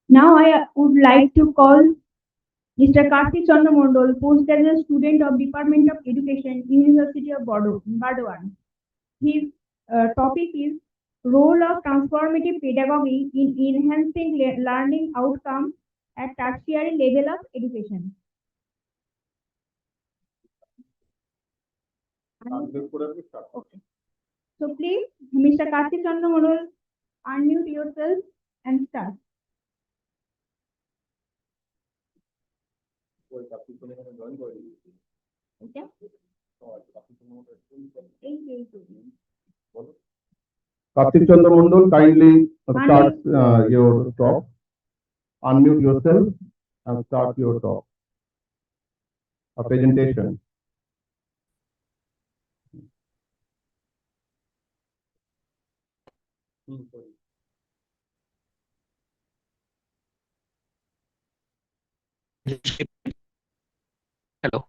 Now I would like to call Mr. Karthik Chandra Mondol, postgraduate student of Department of Education, University of Burdwan. His topic is role of transformative pedagogy in enhancing learning outcomes at tertiary level of education. Okay. So please, Mr. Karthik Chandra Mondol, unmute yourself and start. Okay. Karthik Chandra Mondol, kindly start your talk. Unmute yourself and start your talk. A presentation. Hello.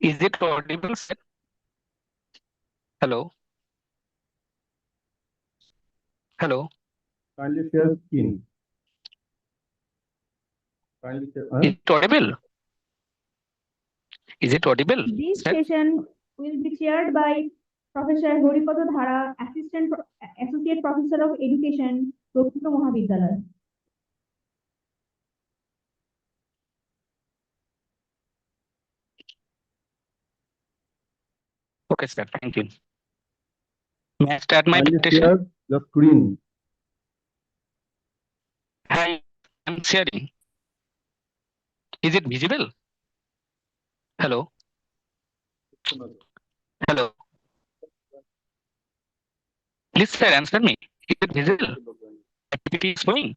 Is it audible, sir? Hello. Hello. Kindly share screen. Kindly share. Is it audible? Is it audible? This sir? session will be chaired by Professor Horipada Dhara, Associate Professor of Education, Rabindra Mahavidyalaya. Okay, sir. Thank you. May I start my Kindly presentation? share the screen. Hi, I'm sharing. Is it visible? Hello. Hello. Please, sir, answer me. Is it visible? Activity is showing.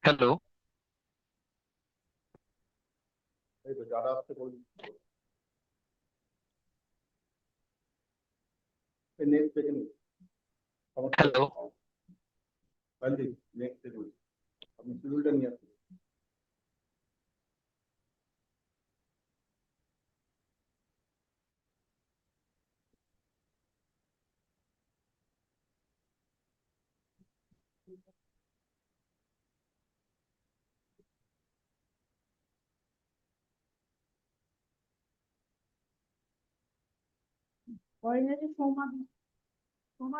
Hello. Hello. Coordinator Soma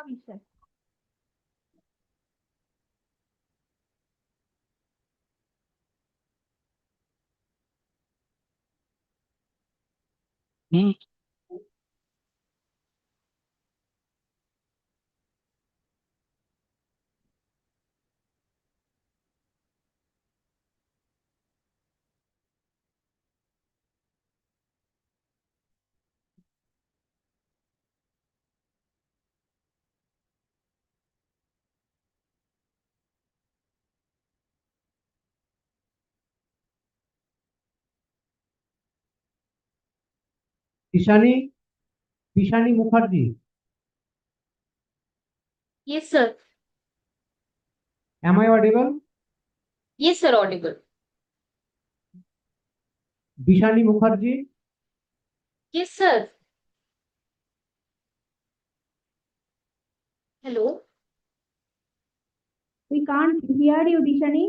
Vishal. Hmm. Ishani Mukherjee. Yes, sir. Am I audible? Yes, sir, audible. Bishani Mukherjee. Yes, sir. Hello. We can't hear you, Dishani.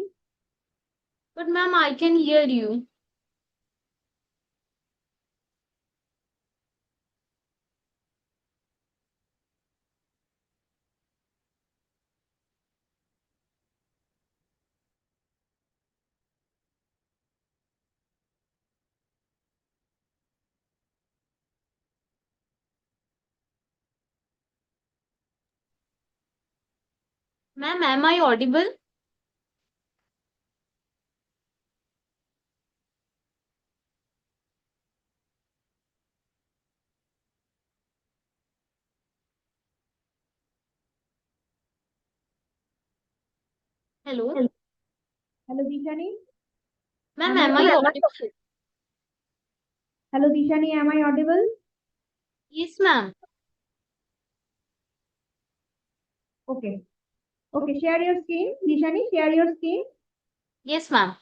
But ma'am, I can hear you. Ma'am, am I audible? Hello. Hello, Dishani. Ma'am, Am am I I audible? audible? Hello, Dishani. Am I audible? Yes, ma'am. Okay. Okay. Share your screen. Dishani, share your screen. Yes, ma'am.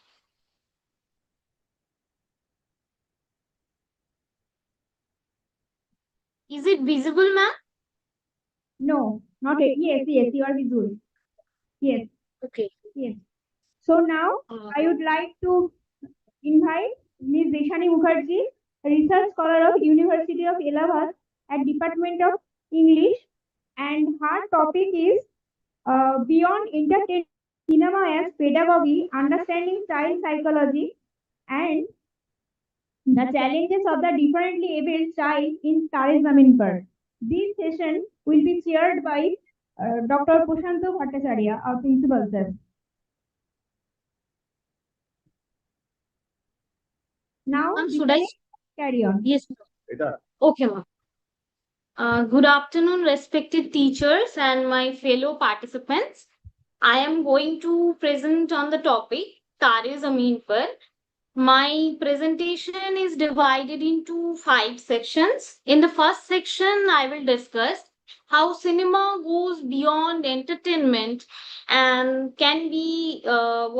Is it visible, ma'am? No, not yet. Yes, yes. You are visible. Yes, Okay. yes. So now I would like to invite Ms. Deshani Mukherjee, a research scholar of University of Allahabad at Department of English, and her topic is Beyond Entertainment, Cinema as Pedagogy, Understanding Child Psychology, and the Challenges of the Differently Abled Child in Tare Zameen Par. This session will be chaired by Dr. Prashanto Bhattacharya, our principal sir. Now, Ma'am, should I? Dishani, carry on. Yes, ma'am. এটা Okay, ma'am. Good afternoon, respected teachers and my fellow participants. I am going to present on the topic Tare Zameen Par. My presentation is divided into 5 sections. In the first section, I will discuss how cinema goes beyond entertainment and can be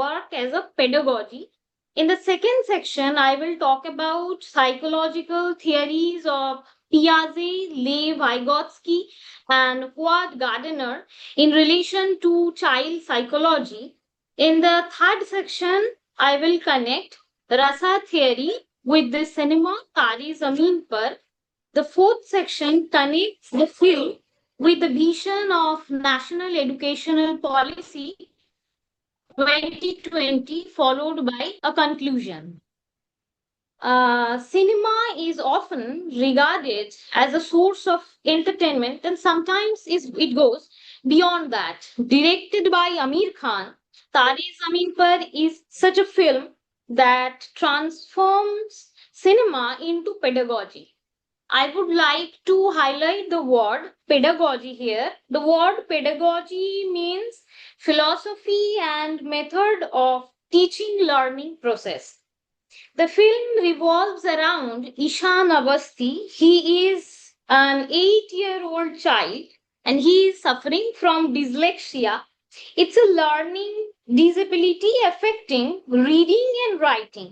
work as a pedagogy. In the second section, I will talk about psychological theories of Piaget, Lev Vygotsky, and Howard Gardner in relation to child psychology. In the third section, I will connect Rasa theory with the cinema Tare Zameen Par. The fourth section connects the film with the vision of National Educational Policy 2020, followed by a conclusion. Cinema is often regarded as a source of entertainment, and sometimes it goes beyond that. Directed by Amir Khan, Tare Zameen Par is such a film that transforms cinema into pedagogy. I would like to highlight the word pedagogy here. The word pedagogy means philosophy and method of teaching learning process. The film revolves around Ishan Avasti. He is an 8-year-old child and he is suffering from dyslexia. It's a learning disability affecting reading and writing.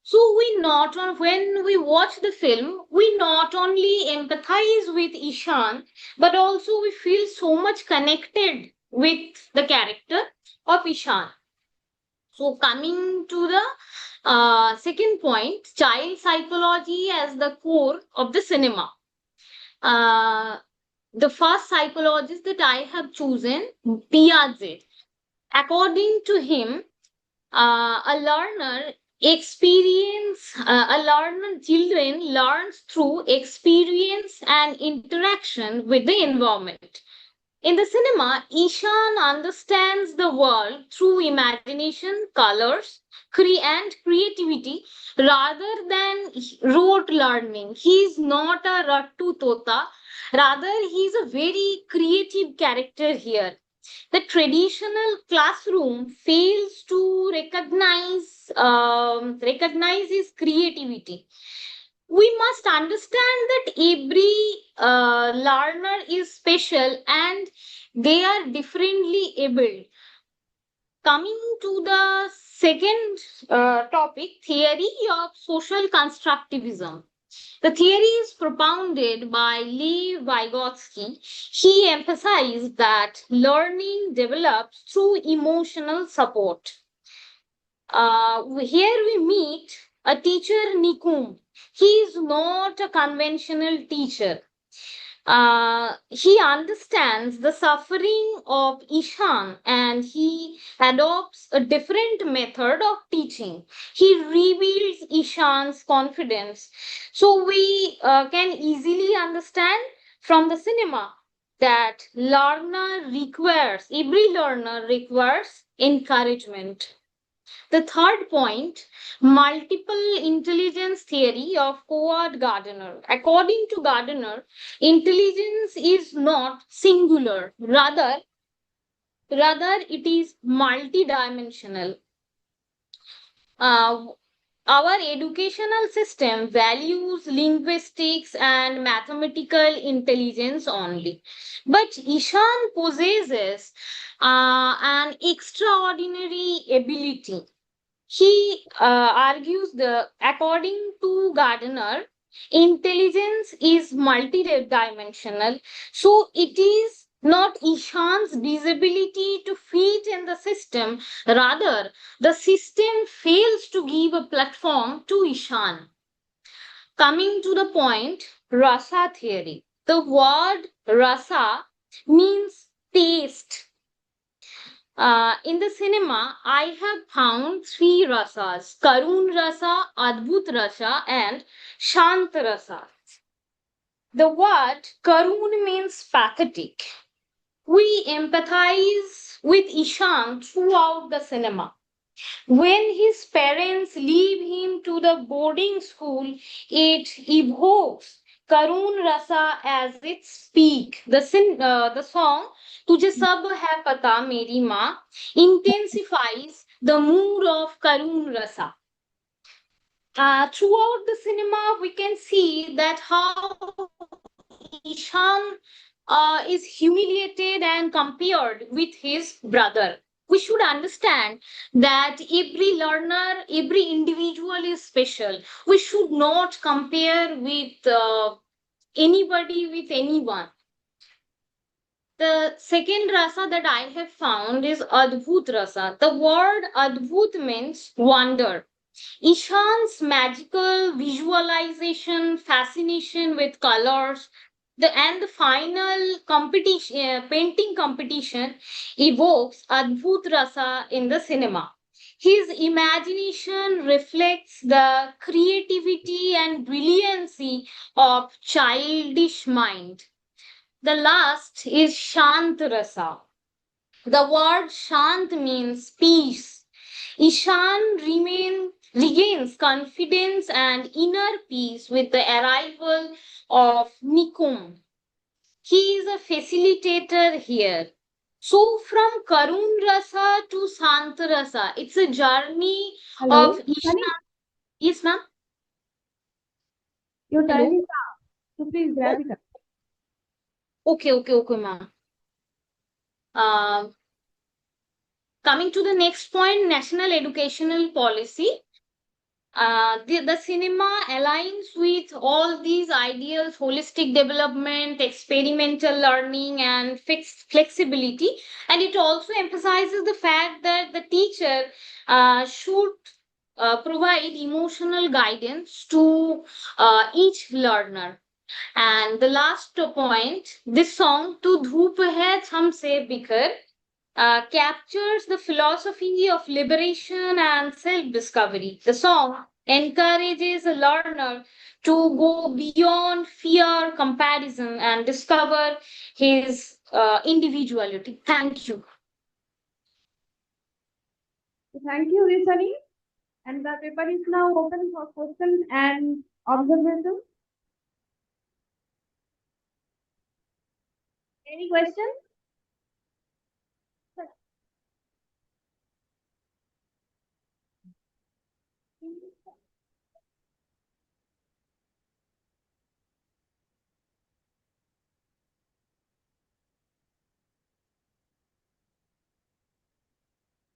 So when we watch the film, we not only empathize with Ishan, but also we feel so much connected with the character of Ishan. So coming to the second point, child psychology as the core of the cinema. The first psychologist that I have chosen, Piaget. According to him, a learner children learns through experience and interaction with the environment. In the cinema, Ishan understands the world through imagination, colors, and creativity rather than rote learning. He is not a Rattu Tota, rather, he is a very creative character here. The traditional classroom fails to recognize his creativity. We must understand that every learner is special and they are differently able. Coming to the second topic, theory of social constructivism. The theory is propounded by Lev Vygotsky. He emphasized that learning develops through emotional support. Here we meet a teacher, Nikum. He is not a conventional teacher. He understands the suffering of Ishan and he adopts a different method of teaching. He reveals Ishan's confidence. So we can easily understand from the cinema that every learner requires encouragement. The third point, multiple intelligence theory of Howard Gardner. According to Gardner, intelligence is not singular, rather it is multidimensional. Our educational system values linguistics and mathematical intelligence only. But Ishan possesses an extraordinary ability. He argues according to Gardner, intelligence is multidimensional. So it is not Ishan's disability to fit in the system, rather, the system fails to give a platform to Ishan. Coming to the point, rasa theory. The word rasa means taste. In the cinema, I have found three rasas: Karun rasa, Adbhut rasa, and Shant rasa. The word Karun means pathetic. We empathize with Ishan throughout the cinema. When his parents leave him to the boarding school, it evokes Karun Rasa as its peak. The song Tujhe Sab Hai Pata Meri Maa intensifies the mood of Karun Rasa. Throughout the cinema, we can see that how Ishan is humiliated and compared with his brother. We should understand that every learner, every individual is special. We should not compare with anybody with anyone. The second rasa that I have found is Adbhut rasa. The word Adbhut means wonder. Ishan's magical visualization, fascination with colors, the final competition, painting competition evokes Adbhut Rasa in the cinema. His imagination reflects the creativity and brilliancy of childish mind. The last is Shant Rasa. The word Shant means peace. Ishan regains confidence and inner peace with the arrival of Nikum. He is a facilitator here. So from Karun Rasa to Sant Rasa, it's a journey Hello, of Ishan. Sunny, Yes, ma'am. your time Hello. is up. So please wrap it up. Okay, ma'am. Coming to the next point, national educational policy. The cinema aligns with all these ideals: holistic development, experimental learning, and fixed flexibility. And it also emphasizes the fact that the teacher should provide emotional guidance to each learner. And the last point, this song, Tu Dhoop Hai Humse Bikhar, captures the philosophy of liberation and self discovery. The song encourages a learner to go beyond fear, comparison, and discover his individuality. Thank you. So thank you, Sunny. And the paper is now open for question and observation. Any question?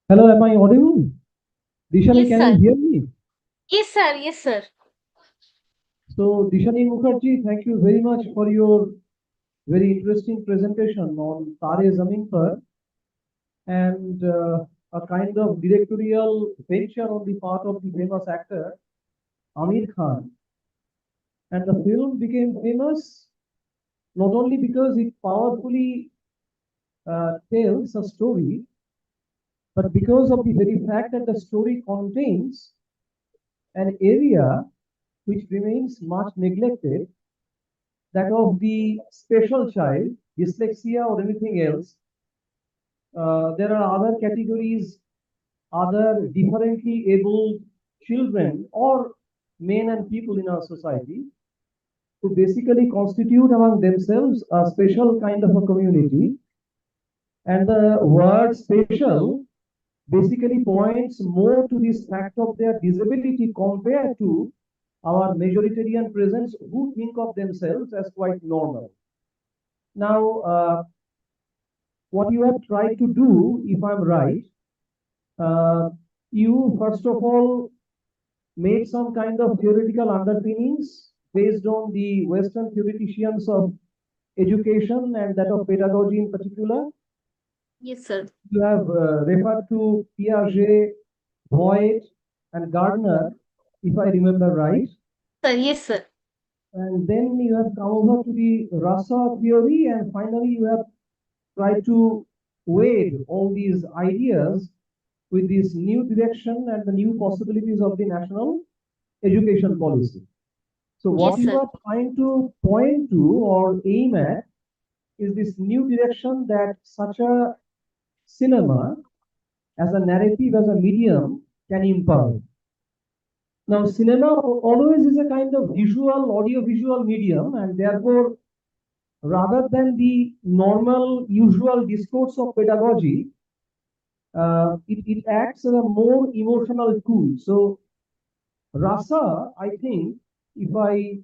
Hello, am I audible? Dishani, Yes, can sir. you hear me? Yes, sir. Yes, sir. So, Dishani Mukherjee, thank you very much for your very interesting presentation on Tare Zameen Par, and a kind of directorial venture on the part of the famous actor Amir Khan. And the film became famous not only because it powerfully tells a story, but because of the very fact that the story contains an area which remains much neglected, that of the special child, dyslexia or anything else. There are other categories, other differently abled children or men and people in our society who basically constitute among themselves a special kind of a community. And the word special basically points more to this fact of their disability compared to our majoritarian presence who think of themselves as quite normal. Now, what you have tried to do, if I'm right, you first of all made some kind of theoretical underpinnings based on the Western theoreticians of education and that of pedagogy in particular. Yes, sir. You have referred to Piaget, Voigt, and Gardner, if I remember right. Sir, yes, sir. And then you have come over to the rasa theory, and finally you have tried to wade all these ideas with this new direction and the new possibilities of the national education policy. So what Yes, you sir. are trying to point to or aim at is this new direction that such a cinema as a narrative, as a medium, can impart. Now, cinema always is a kind of visual, audio-visual medium, and therefore, rather than the normal, usual discourse of pedagogy, it acts as a more emotional tool. So, rasa, I think, if I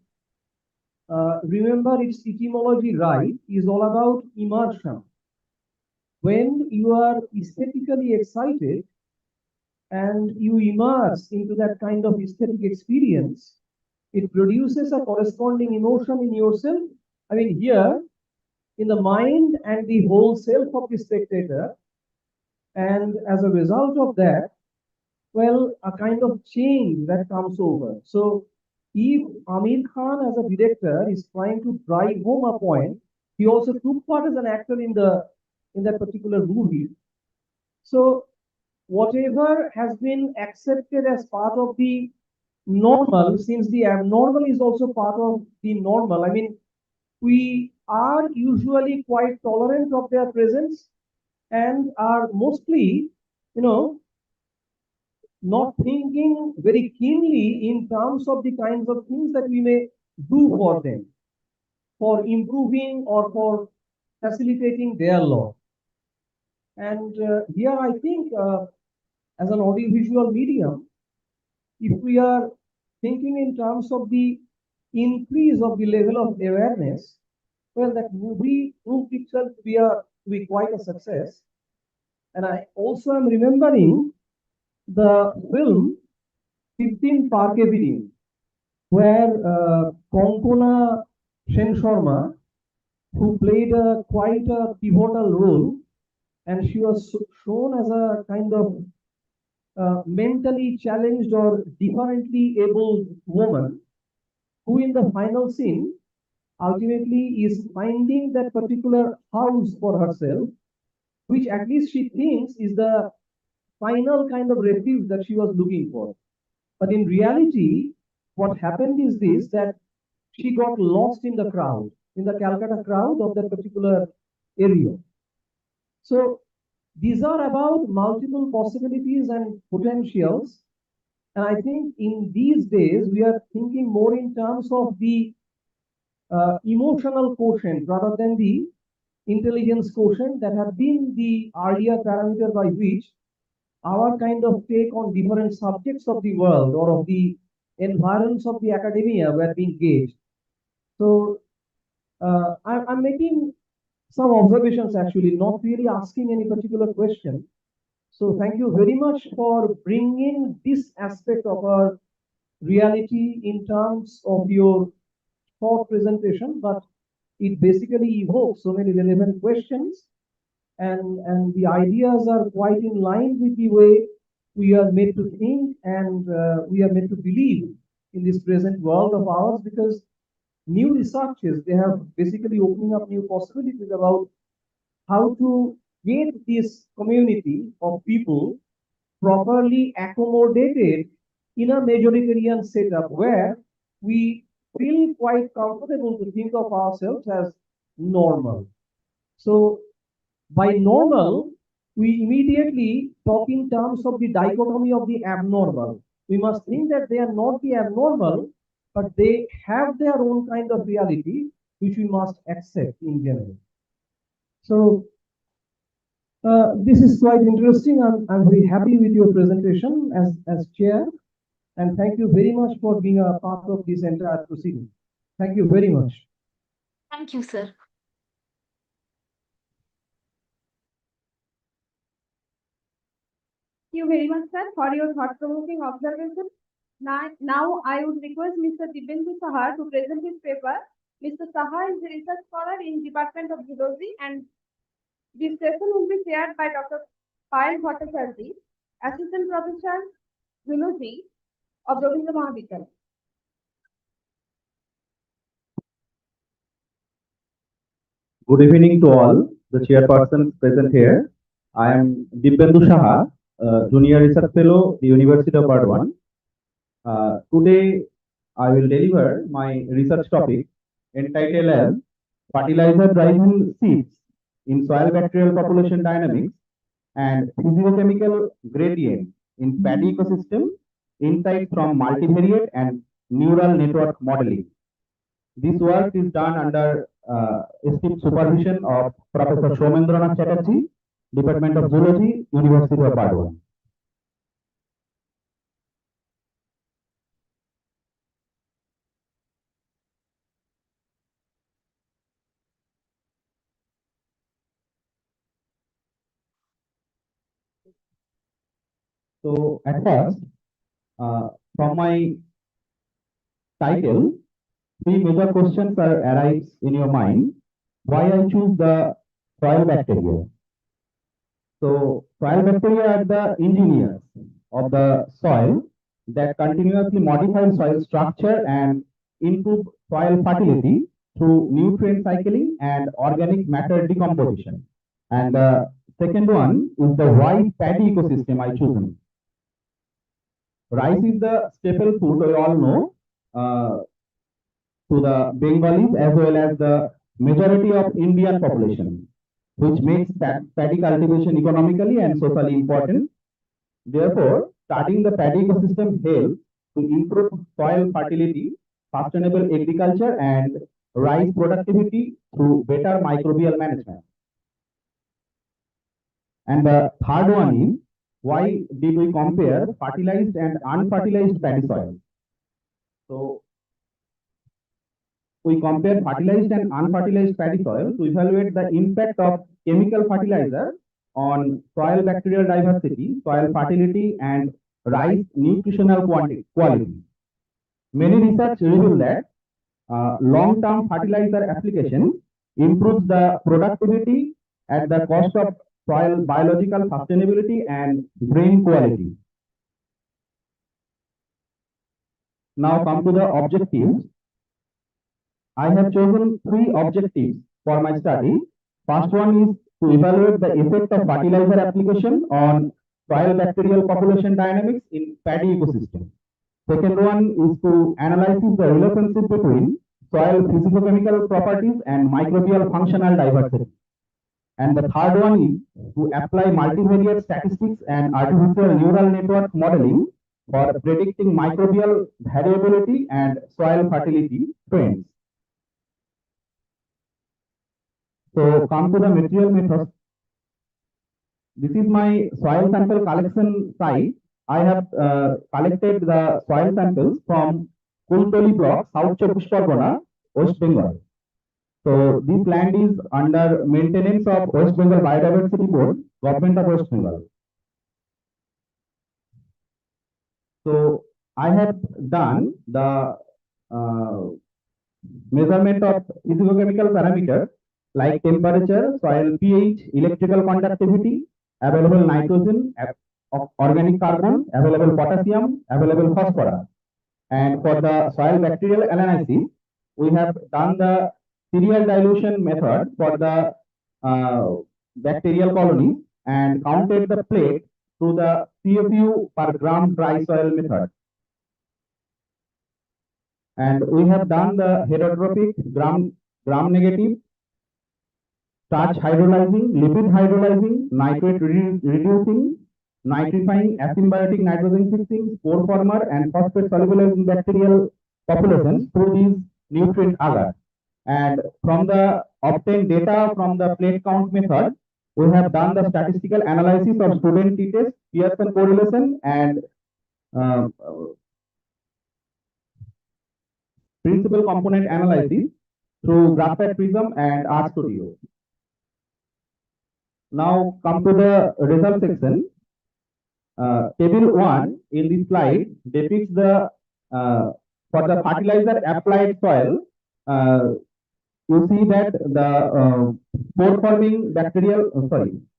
remember its etymology right, is all about immersion. When you are aesthetically excited and you immerse into that kind of aesthetic experience, it produces a corresponding emotion in yourself. I mean, here, in the mind and the whole self of the spectator, and as a result of that, well, a kind of change that comes over. So, if Amir Khan as a director is trying to drive home a point, he also took part as an actor in that particular movie. So, whatever has been accepted as part of the normal, since the abnormal is also part of the normal. I mean, we are usually quite tolerant of their presence and are mostly, you know, not thinking very keenly in terms of the kinds of things that we may do for them, for improving or for facilitating their law. And here I think as an audiovisual medium, if we are thinking in terms of the increase of the level of awareness, well, that movie proved itself to be quite a success. And I also am remembering the film 15 Parke, where Konkona Shen Sharma, who played quite a pivotal role, and she was shown as a kind of mentally challenged or differently abled woman, who in the final scene ultimately is finding that particular house for herself, which at least she thinks is the final kind of refuge that she was looking for. But in reality, what happened is this, that she got lost in the crowd, in the Calcutta crowd of that particular area. So these are about multiple possibilities and potentials. And I think in these days, we are thinking more in terms of the emotional quotient rather than the intelligence quotient that have been the earlier parameter by which our kind of take on different subjects of the world or of the environs of the academia were being gauged. So I'm making some observations actually, not really asking any particular question. So thank you very much for bringing this aspect of our reality in terms of your short presentation, but it basically evokes so many relevant questions, and the ideas are quite in line with the way we are made to think and we are made to believe in this present world of ours, because new researches, they have basically opening up new possibilities about how to get this community of people properly accommodated in a majoritarian setup where we feel quite comfortable to think of ourselves as normal. So by normal, we immediately talk in terms of the dichotomy of the abnormal. We must think that they are not the abnormal, but they have their own kind of reality, which we must accept in general. So This is quite interesting. I'm very happy with your presentation as chair, and thank you very much for being a part of this entire proceeding. Thank you very much. Thank you, sir. Thank you very much, sir, for your thought-provoking observation. Now I would request Mr. Dibyendu Saha to present his paper. Mr. Saha is a research scholar in Department of Zoology, and this session will be chaired by Dr. Payal Bhattacharjee, Assistant Professor, Zoology of Rabindra Mahavidyalaya. Good evening to all the chairpersons present here. I am Dibyendu Saha, Junior Research Fellow, the University of Day-1. Today, I will deliver my research topic entitled as Fertilizer-Driven Seeds in Soil Bacterial Population Dynamics and Physicochemical Gradient in Paddy Ecosystem, Insights from Multivariate and Neural Network Modeling. This work is done under esteemed supervision of Professor Somendranath Chatterjee, Department of Zoology, University of Day-1. So, at first, from my title, three major questions arise in your mind. Why I choose the soil bacteria? So, soil bacteria are the engineers of the soil that continuously modify soil structure and improve soil fertility through nutrient cycling and organic matter decomposition. And the second one is the rice paddy ecosystem I chosen. Rice is the staple food we all know to the Bengalis as well as the majority of Indian population, which makes paddy cultivation economically and socially important. Therefore, studying the paddy ecosystem helps to improve soil fertility, sustainable agriculture, and rice productivity through better microbial management. And the third one is, why did we compare fertilized and unfertilized paddy soil? So, we compare fertilized and unfertilized paddy soil to evaluate the impact of chemical fertilizer on soil bacterial diversity, soil fertility, and rice nutritional quality. Many research reveal that long-term fertilizer application improves the productivity at the cost of soil biological sustainability and grain quality. Now come to the objectives. I have chosen three objectives for my study. First one is to evaluate the effect of fertilizer application on soil bacterial population dynamics in paddy ecosystem. Second one is to analyze the relationship between soil physicochemical properties and microbial functional diversity. And the third one is to apply multivariate statistics and artificial neural network modeling for predicting microbial variability and soil fertility trends. So, come to the material methods. This is my soil sample collection site. I have collected the soil samples from Kultoli block, South Chব্বিশ Pargona, West Bengal. So, this land is under maintenance of West Bengal Biodiversity Board, Government of West Bengal. So, I have done the measurement of physicochemical parameters like temperature, soil pH, electrical conductivity, available nitrogen, organic carbon, available potassium, available phosphorus. And for the soil bacterial analysis, we have done the serial dilution method for the bacterial colony and counted the plate through the CFU per gram dry soil method. And we have done the heterotropic gram negative, starch hydrolyzing, lipid hydrolyzing, nitrate reducing, nitrifying, asymbiotic nitrogen fixing, spore former, and phosphate solubilizing bacterial populations through these nutrient agars. And from the obtained data from the plate count method, we have done the statistical analysis of student t-test, Pearson correlation, and uh, principal component analysis through Graphite Prism and RStudio. Now come to the result section. Table 1 in this slide depicts the for the fertilizer applied soil. You see that the pore-forming bacterial,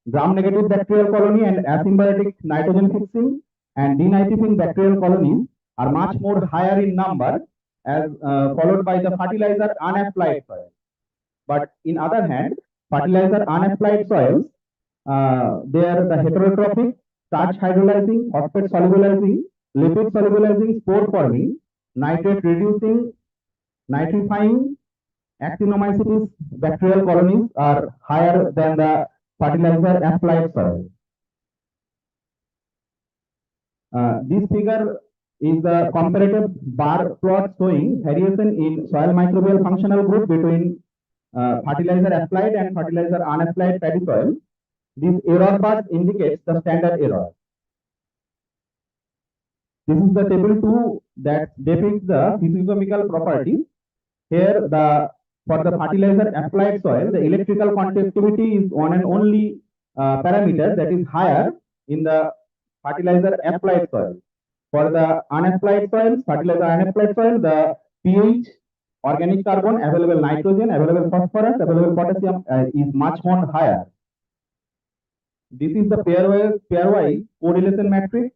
gram-negative bacterial colony and asymbiotic nitrogen fixing and denitrogen bacterial colonies are much more higher in number as followed by the fertilizer unapplied soil. But in other hand, fertilizer unapplied soils, they are the heterotrophic, starch hydrolyzing, phosphate solubilizing, lipid solubilizing, spore forming, nitrate reducing, nitrifying, actinomycetes bacterial colonies are higher than the fertilizer applied soil. This figure is the comparative bar plot showing variation in soil microbial functional group between fertilizer applied and fertilizer unapplied paddy soil. This error bar indicates the standard error. This is the table 2 that depicts the physicochemical properties. Here, for the fertilizer applied soil, the electrical conductivity is one and only parameter that is higher in the fertilizer applied soil. For the unapplied soil, fertilizer unapplied soil, the pH, organic carbon, available nitrogen, available phosphorus, available potassium is much more higher. This is the pairwise correlation matrix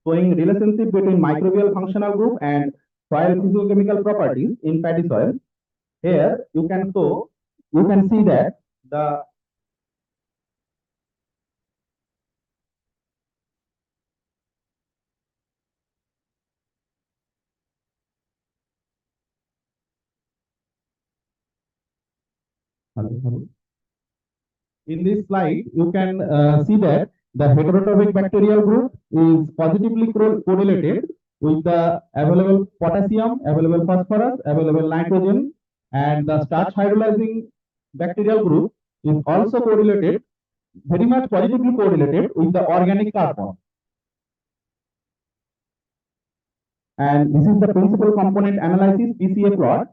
showing relationship between microbial functional group and soil physiochemical properties in paddy soil. Here you can see that the in this slide, you can see that the heterotrophic bacterial group is positively correlated with the available potassium, available phosphorus, available nitrogen, and the starch hydrolyzing bacterial group is also correlated, very much positively correlated with the organic carbon. And this is the principal component analysis PCA plot.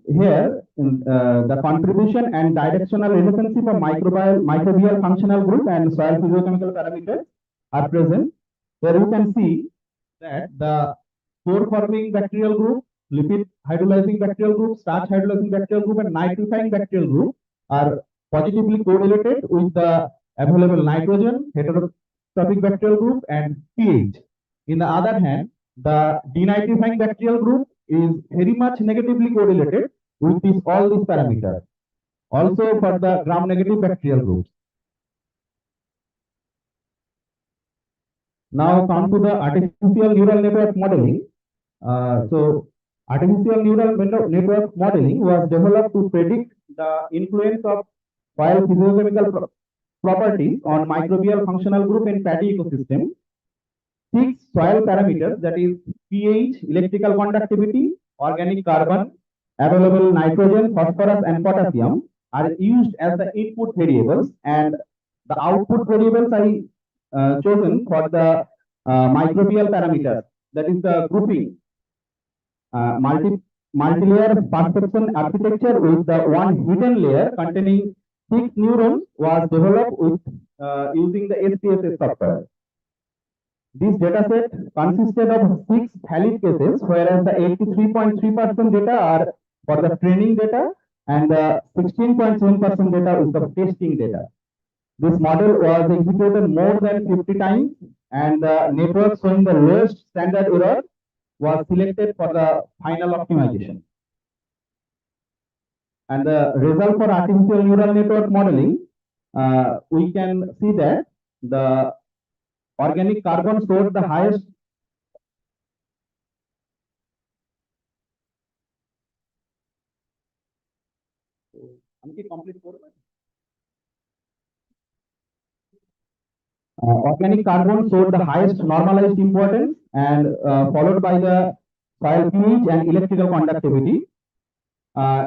Here, the contribution and directional relationship of microbial functional group and soil physiochemical parameters are present. Here you can see that the spore-forming bacterial group, lipid hydrolyzing bacterial group, starch hydrolyzing bacterial group, and nitrifying bacterial group are positively correlated with the available nitrogen, heterotrophic bacterial group, and pH. In the other hand, the denitrifying bacterial group is very much negatively correlated with all these parameters. Also for the gram-negative bacterial groups. Now come to the artificial neural network modeling. Artificial neural network modeling was developed to predict the influence of soil physiochemical properties on microbial functional group in paddy ecosystem. 6 soil parameters, that is pH, electrical conductivity, organic carbon, available nitrogen, phosphorus, and potassium, are used as the input variables, and the output variables are chosen for the microbial parameters, that is the grouping. Multi-layer perception architecture with the one hidden layer containing 6 neurons was developed with using the SPSS software. This dataset consisted of 6 valid cases, whereas the 83.3% data are for the training data and the 16.7% data is the testing data. This model was executed more than 50 times, and the network showing the lowest standard error was selected for the final optimization. And the result for artificial neural network modeling, we can see that the organic carbon showed the highest organic carbon showed the highest normalized importance and followed by the soil pH and electrical conductivity.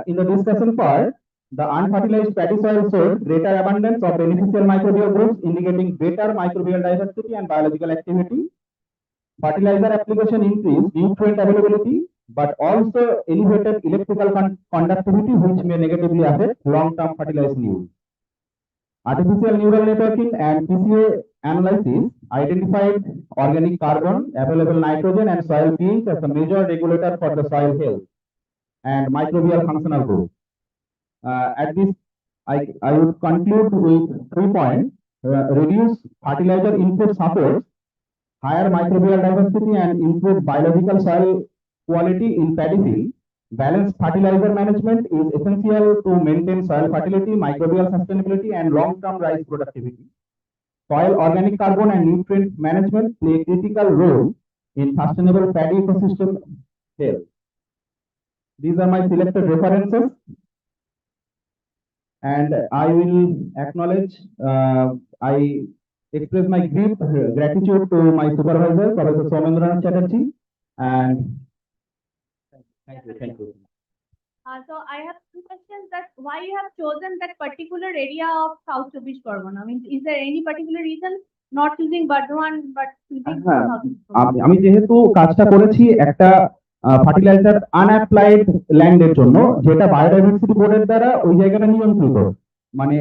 In the discussion part, The unfertilized paddy soil showed greater abundance of beneficial microbial groups, indicating greater microbial diversity and biological activity. Fertilizer application increased nutrient availability, but also elevated electrical conductivity, which may negatively affect long-term fertilizer use. Artificial neural networking and PCA analysis identified organic carbon, available nitrogen, and soil pH as a major regulator for the soil health and microbial functional growth. At this, I would conclude with 3 points. Reduce fertilizer input supports higher microbial diversity and improve biological soil quality in paddy field. Balanced fertilizer management is essential to maintain soil fertility, microbial sustainability, and long-term rice productivity. Soil organic carbon and nutrient management play a critical role in sustainable paddy ecosystem health. These are my selected references, and I will acknowledge, I express my deep gratitude to my supervisor, Professor Somendranath Chatterjee, and thank you. So I have two questions: that why you have chosen that particular area of South Chobbish Pargona? I mean, is there any particular reason not choosing Bardhaman but choosing হ্যাঁ, South Chobbish Pargona? আমি যেহেতু কাজটা করেছি একটা fertiliser আনঅ্যাপ্লাইড ল্যান্ডের জন্য, যেটা biodiversity বোর্ডের দ্বারা ওই জায়গাটা নিয়ন্ত্রিত। মানে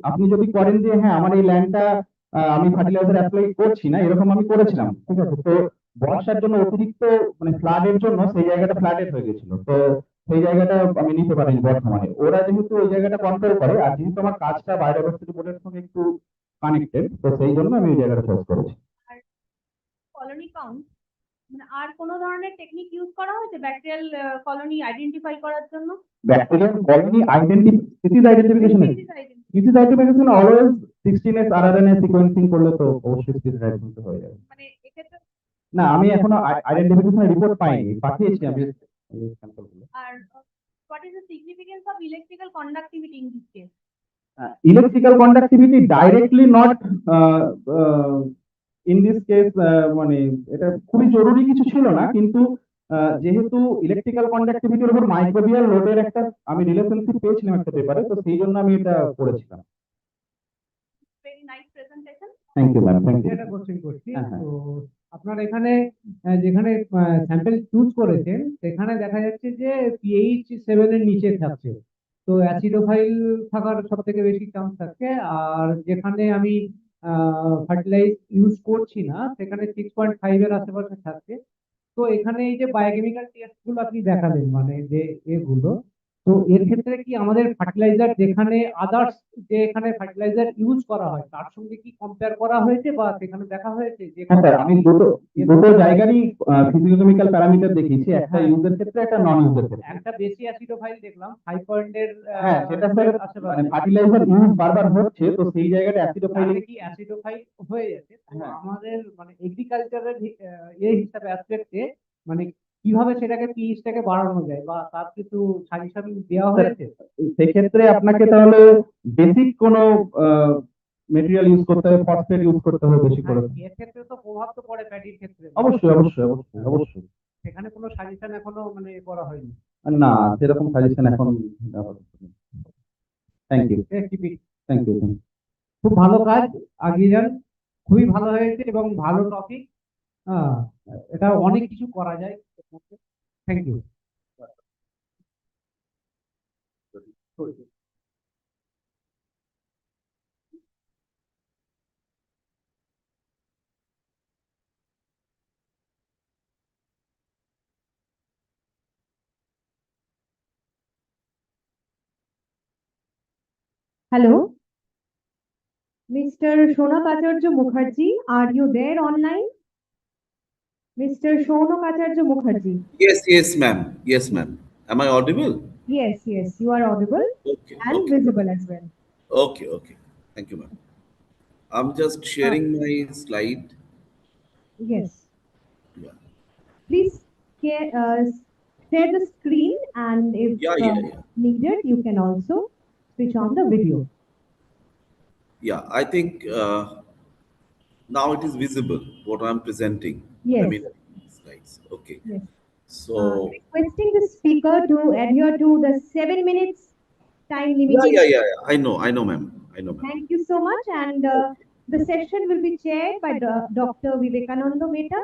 আপনি যদি করেন যে হ্যাঁ আমার এই ল্যান্ডটা আমি ফার্টিলাইজার অ্যাপ্লাই করছি না, এরকম আমি করেছিলাম, ঠিক আছে, তো বর্ষার জন্য অতিরিক্ত মানে ফ্লাডের জন্য সেই জায়গাটা ফ্লাডেড হয়ে গেছিল, তো সেই জায়গাটা আমি নিতে পারিনি বর্তমানে। ওরা যেহেতু ওই জায়গাটা কন্ট্রোল করে, আর যেহেতু আমার কাজটা বায়োডাইভার্সিটি বোর্ডের সঙ্গে একটু কানেক্টেড, তো সেই জন্য আমি ওই জায়গাটা চয়েস করেছি। কলোনি কাউন্ট মানে আর কোন ধরনের টেকনিক ইউজ করা হয়েছে ব্যাকটেরিয়াল কলোনি আইডেন্টিফাই করার জন্য? Bacterial colony identification always 16S RNA sequencing করলে তো অবশ্যই species identify হয়ে যাবে। মানে এক্ষেত্রে না, আমি এখনো আইডেন্টিফিকেশন রিপোর্ট পাইনি, পাঠিয়েছি আমি স্যাম্পল গুলো। আর what is the significance of electrical conductivity in this case? Electrical conductivity directly not in this case, মানে এটা খুবই জরুরি কিছু ছিল না, কিন্তু যেহেতু ইলেকট্রিক্যাল কন্ডাক্টিভিটির উপর মাইক্রোবিয়াল লোডের একটা আমি রিলেশনশিপ পেয়েছিলাম একটা পেপারে, তো সেই জন্য আমি এটা করেছিলাম। Very nice presentation. Thank you ma'am, thank you. একটা কোশ্চেন করছি। হ্যাঁ, হ্যাঁ। তো আপনার এখানে যেখানে স্যাম্পল চুজ করেছেন সেখানে দেখা যাচ্ছে যে পিএইচ 7 এর নিচে থাকছে, তো অ্যাসিডোফাইল থাকার সব থেকে বেশি চান্স থাকে। আর যেখানে আমি ফার্টিলাইজ ইউজ করছি না সেখানে 6.5 এর আশেপাশে থাকছে। তো এখানে এই যে বায়োকেমিক্যাল টেস্ট গুলো আপনি দেখালেন, মানে যে এগুলো, তো এর ক্ষেত্রে কি আমাদের ফার্টিলাইজার যেখানে আদার্স যে এখানে ফার্টিলাইজার ইউজ করা হয় তার সঙ্গে কি কম্পেয়ার করা হয়েছে বা সেখানে দেখা হয়েছে যে? হ্যাঁ স্যার, আমি দুটো জায়গারই ফিজিওকেমিক্যাল প্যারামিটার দেখিয়েছি, একটা ইউজের ক্ষেত্রে একটা নন ইউজের ক্ষেত্রে। একটা বেশি অ্যাসিডোফাইল দেখলাম 5 পয়েন্টের। হ্যাঁ, সেটা স্যার মানে ফার্টিলাইজার ইউজ বারবার হচ্ছে, তো সেই জায়গাটা অ্যাসিডোফাইল কি অ্যাসিডোফাইল হয়ে যাচ্ছে। তো হ্যাঁ। আমাদের মানে এগ্রিকালচারের এই হিসাবে অ্যাসপেক্টে মানে কিভাবে সেটাকে পিএইচটাকে বাড়ানো যায় বা তার কিছু সাজেশন দেওয়া হয়েছে? সেক্ষেত্রে আপনাকে তাহলে বেসিক কোনো মেটেরিয়াল ইউজ করতে হবে, ফসফেট ইউজ করতে হবে বেশি করে। এর ক্ষেত্রে তো প্রভাব তো পড়ে প্যাডির ক্ষেত্রে। অবশ্যই অবশ্যই অবশ্যই অবশ্যই। সেখানে কোনো সাজেশন এখনো মানে করা হয়নি? না, সেরকম সাজেশন এখন। Thank you, thank you. খুব ভালো কাজ, আগিয়ে যান, খুবই ভালো হয়েছে এবং ভালো টপিক। এটা অনেক কিছু করা যায়। Thank you. Hello, Mr. Shonak Acharya Mukherjee, are you there online? Mr. Shonak Acharya Mukherjee. Yes, ma'am. Yes, ma'am. Am I audible? Yes, you are audible Okay, and okay, visible as well. okay. Thank you, ma'am. I'm just sharing my slide. Yes, Yeah, please share the screen, and if yeah. needed, you can also switch on the video. Yeah, I think now it is visible what I'm presenting. Yes. I mean, slides. Okay. Yes. So, Requesting the speaker to adhere to the 7 minutes time Yeah, limiting. yeah, yeah, yeah. I know, ma'am. I know, ma'am. Thank you so much. And the session will be chaired by Dr. Vivekananda Mehta,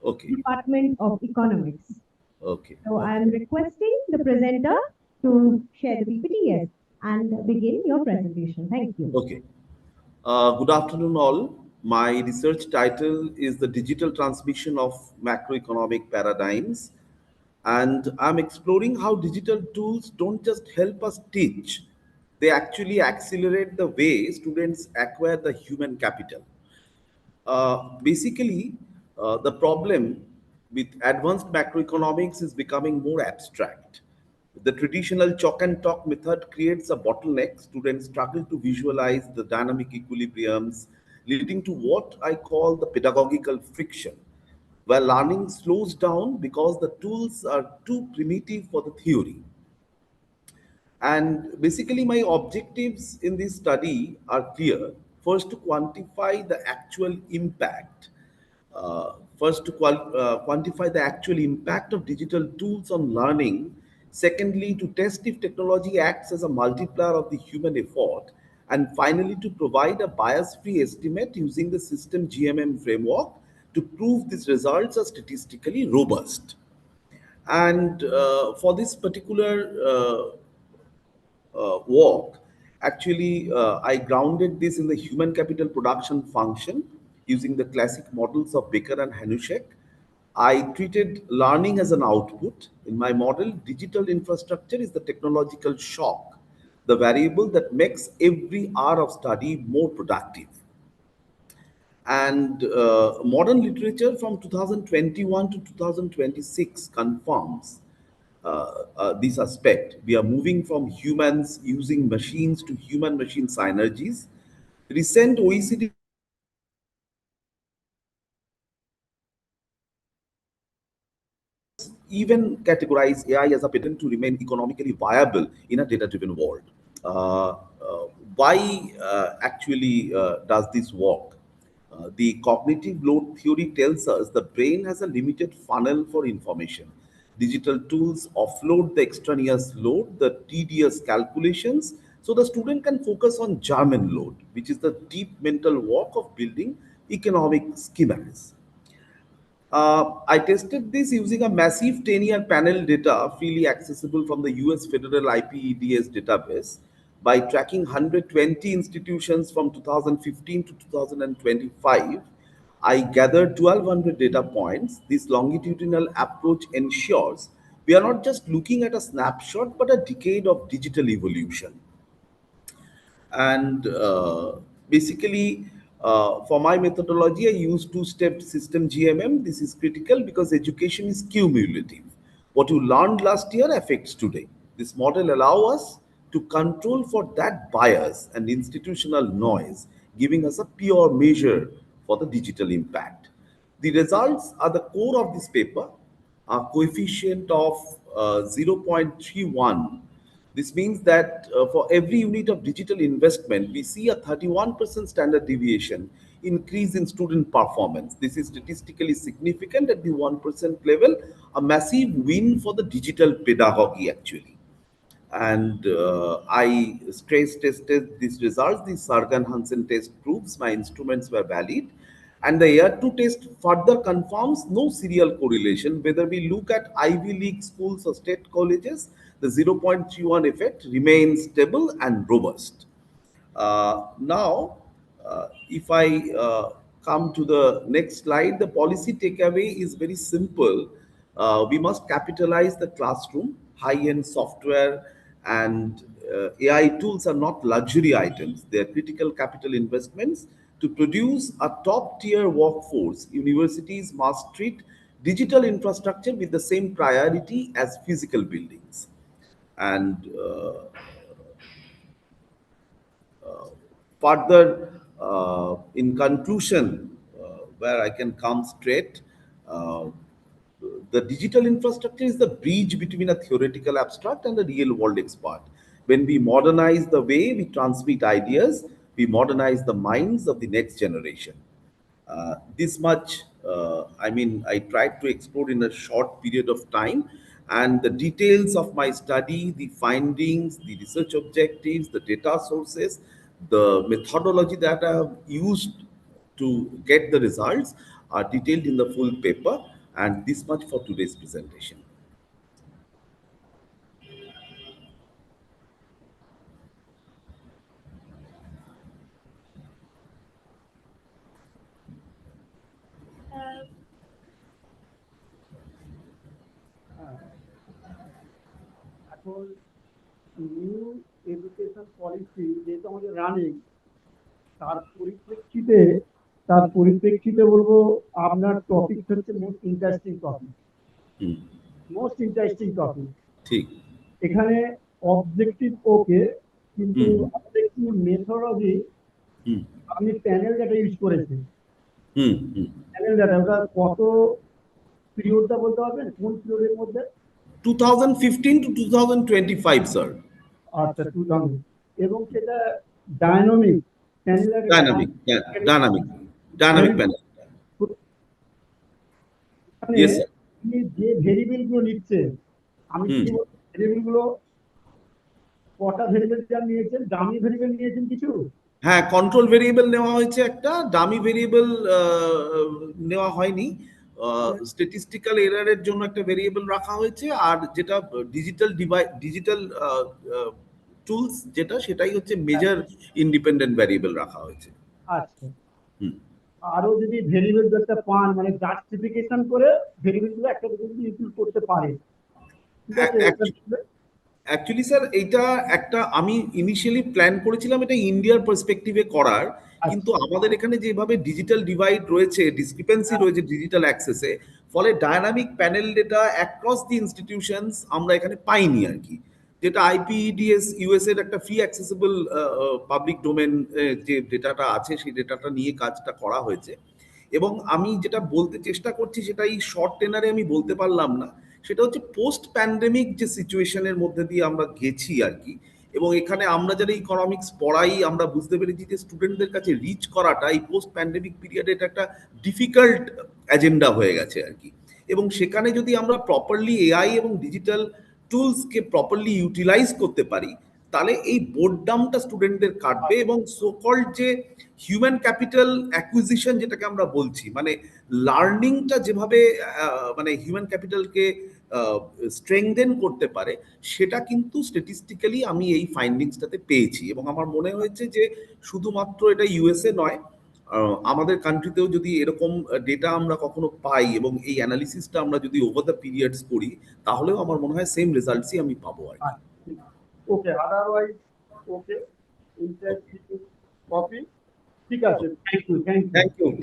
Okay, Department of Economics. okay, So I okay, am requesting the presenter to share the PPT, yes, and begin your presentation. Thank you. okay. Good afternoon, all. My research title is The Digital Transmission of Macroeconomic Paradigms, and I'm exploring how digital tools don't just help us teach, they actually accelerate the way students acquire the human capital. Basically, the problem with advanced macroeconomics is becoming more abstract. The traditional chalk and talk method creates a bottleneck. Students struggle to visualize the dynamic equilibriums, leading to what I call the pedagogical friction, where learning slows down because the tools are too primitive for the theory. And basically, my objectives in this study are clear. First, to quantify the actual impact. Quantify the actual impact of digital tools on learning. Secondly, to test if technology acts as a multiplier of the human effort. And finally, to provide a bias free estimate using the system GMM framework to prove these results are statistically robust. And for this particular work, actually, I grounded this in the human capital production function using the classic models of Baker and Hanushek. I treated learning as an output. In my model, digital infrastructure is the technological shock, the variable that makes every hour of study more productive. And modern literature from 2021 to 2026 confirms this aspect. We are moving from humans using machines to human machine synergies. Recent OECD even categorize AI as a pattern to remain economically viable in a data driven world. Uh, why actually does this work? The cognitive load theory tells us the brain has a limited funnel for information. Digital tools offload the extraneous load, the tedious calculations, so the student can focus on German load, which is the deep mental work of building economic schemas. I tested this using a massive 10-year panel data freely accessible from the US Federal IPEDS database. By tracking 120 institutions from 2015 to 2025, I gathered 1,200 data points. This longitudinal approach ensures we are not just looking at a snapshot but a decade of digital evolution. And basically, for my methodology, I use two-step system GMM. This is critical because education is cumulative. What you learned last year affects today. This model allows us to control for that bias and institutional noise, giving us a pure measure for the digital impact. The results are the core of this paper, a coefficient of 0.31. This means that for every unit of digital investment, we see a 31% standard deviation increase in student performance. This is statistically significant at the 1% level, a massive win for the digital pedagogy, actually. And I stress tested these results. The Sargan-Hansen test proves my instruments were valid. And the year 2 test further confirms no serial correlation. Whether we look at Ivy League schools or state colleges, the 0.31 effect remains stable and robust. Now, if I come to the next slide, the policy takeaway is very simple. We must capitalize the classroom, high-end software and AI tools are not luxury items. They are critical capital investments. To produce a top-tier workforce, universities must treat digital infrastructure with the same priority as physical buildings. And further, in conclusion, where I can come straight, uh, the digital infrastructure is the bridge between a theoretical abstract and a real world expert. When we modernize the way we transmit ideas, we modernize the minds of the next generation. This much, I mean, I tried to explore in a short period of time. and the details of my study, the findings, the research objectives, the data sources, the methodology that I have used to get the results are detailed in the full paper, and this much for today's presentation. এখন new education policy যেহেতু আমাদের running, তার পরিপ্রেক্ষিতে বলবো আপনার topic হচ্ছে most interesting topic. ঠিক এখানে অবজেক্টিভ ওকে, কিন্তু আমাদের কি মেথোডলজি, আপনি প্যানেল ডাটা ইউজ করেছেন, প্যানেল ডাটা ওটা কত পিরিয়ডটা বলতে পারবেন, কোন পিরিয়ডের মধ্যে? 2015 to 2025, sir. আচ্ছা, 2000, এবং সেটা dynamic panel Dynamic panel. Yes, sir. যে ভেরিয়েবল গুলো নিচ্ছে, আমি কি ভেরিয়েবল গুলো কটা ভেরিয়েবল নিয়েছেন? ডামি ভেরিয়েবল নিয়েছেন কিছু? হ্যাঁ, কন্ট্রোল ভেরিয়েবল নেওয়া হয়েছে, একটা ডামি ভেরিয়েবল নেওয়া হয়নি। স্ট্যাটিস্টিক্যাল এররের জন্য একটা ভেরিয়েবল রাখা হয়েছে, আর যেটা ডিজিটাল টুলস যেটা, সেটাই হচ্ছে মেজর ইন্ডিপেন্ডেন্ট ভেরিয়েবল রাখা হয়েছে। আচ্ছা, আরো যদি ভেরিয়েবল একটা পান, মানে জাস্টিফিকেশন করে ভেরিয়েবল গুলো একটা ইনক্লুড করতে পারে, ঠিক আছে? অ্যাকচুয়ালি স্যার, এটা একটা আমি ইনিশিয়ালি প্ল্যান করেছিলাম এটা ইন্ডিয়ার পার্সপেক্টিভে করার, কিন্তু আমাদের এখানে যেভাবে ডিজিটাল ডিভাইড রয়েছে, ডিসক্রিপেন্সি রয়েছে ডিজিটাল অ্যাক্সেসে, ফলে ডায়নামিক প্যানেল ডেটা অ্যাক্রস দি ইনস্টিটিউশনস আমরা এখানে পাইনি আর কি। যেটা আইপিডিএস ইউএস এর একটা ফ্রি অ্যাক্সেসিবল পাবলিক ডোমেন যে ডেটাটা আছে, সেই ডেটাটা নিয়ে কাজটা করা হয়েছে। এবং আমি যেটা বলতে চেষ্টা করছি, সেটা এই শর্ট টেনারে আমি বলতে পারলাম না, সেটা হচ্ছে পোস্ট প্যান্ডেমিক যে সিচুয়েশনের মধ্যে দিয়ে আমরা গেছি আর কি। এবং এখানে আমরা যারা ইকোনমিক্স পড়াই, আমরা বুঝতে পেরেছি যে স্টুডেন্টদের কাছে রিচ করাটা এই পোস্ট প্যান্ডেমিক পিরিয়ডে এটা একটা ডিফিকাল্ট এজেন্ডা হয়ে গেছে আর কি। এবং সেখানে যদি আমরা প্রপারলি এআই এবং ডিজিটাল টুলসকে প্রপারলি ইউটিলাইজ করতে পারি, তাহলে এই বোর্ডডামটা স্টুডেন্টদের কাটবে, এবং সোকল্ড যে হিউম্যান ক্যাপিটাল অ্যাকুইজিশন যেটাকে আমরা বলছি, মানে লার্নিংটা যেভাবে মানে হিউম্যান ক্যাপিটালকে স্ট্রেংথেন করতে পারে, সেটা কিন্তু স্ট্যাটিস্টিক্যালি আমি এই ফাইন্ডিংসটাতে পেয়েছি। এবং আমার মনে হয়েছে যে শুধুমাত্র এটা ইউএসএ নয়, আমাদের কান্ট্রিতেও যদি এরকম ডেটা আমরা কখনো পাই এবং এই অ্যানালিসিসটা আমরা যদি ওভার দ্য পিরিয়ডস করি, তাহলেও আমার মনে হয় সেম রেজাল্টসই আমি পাবো আর কি। Okay, otherwise okay, interesting copy, ঠিক আছে।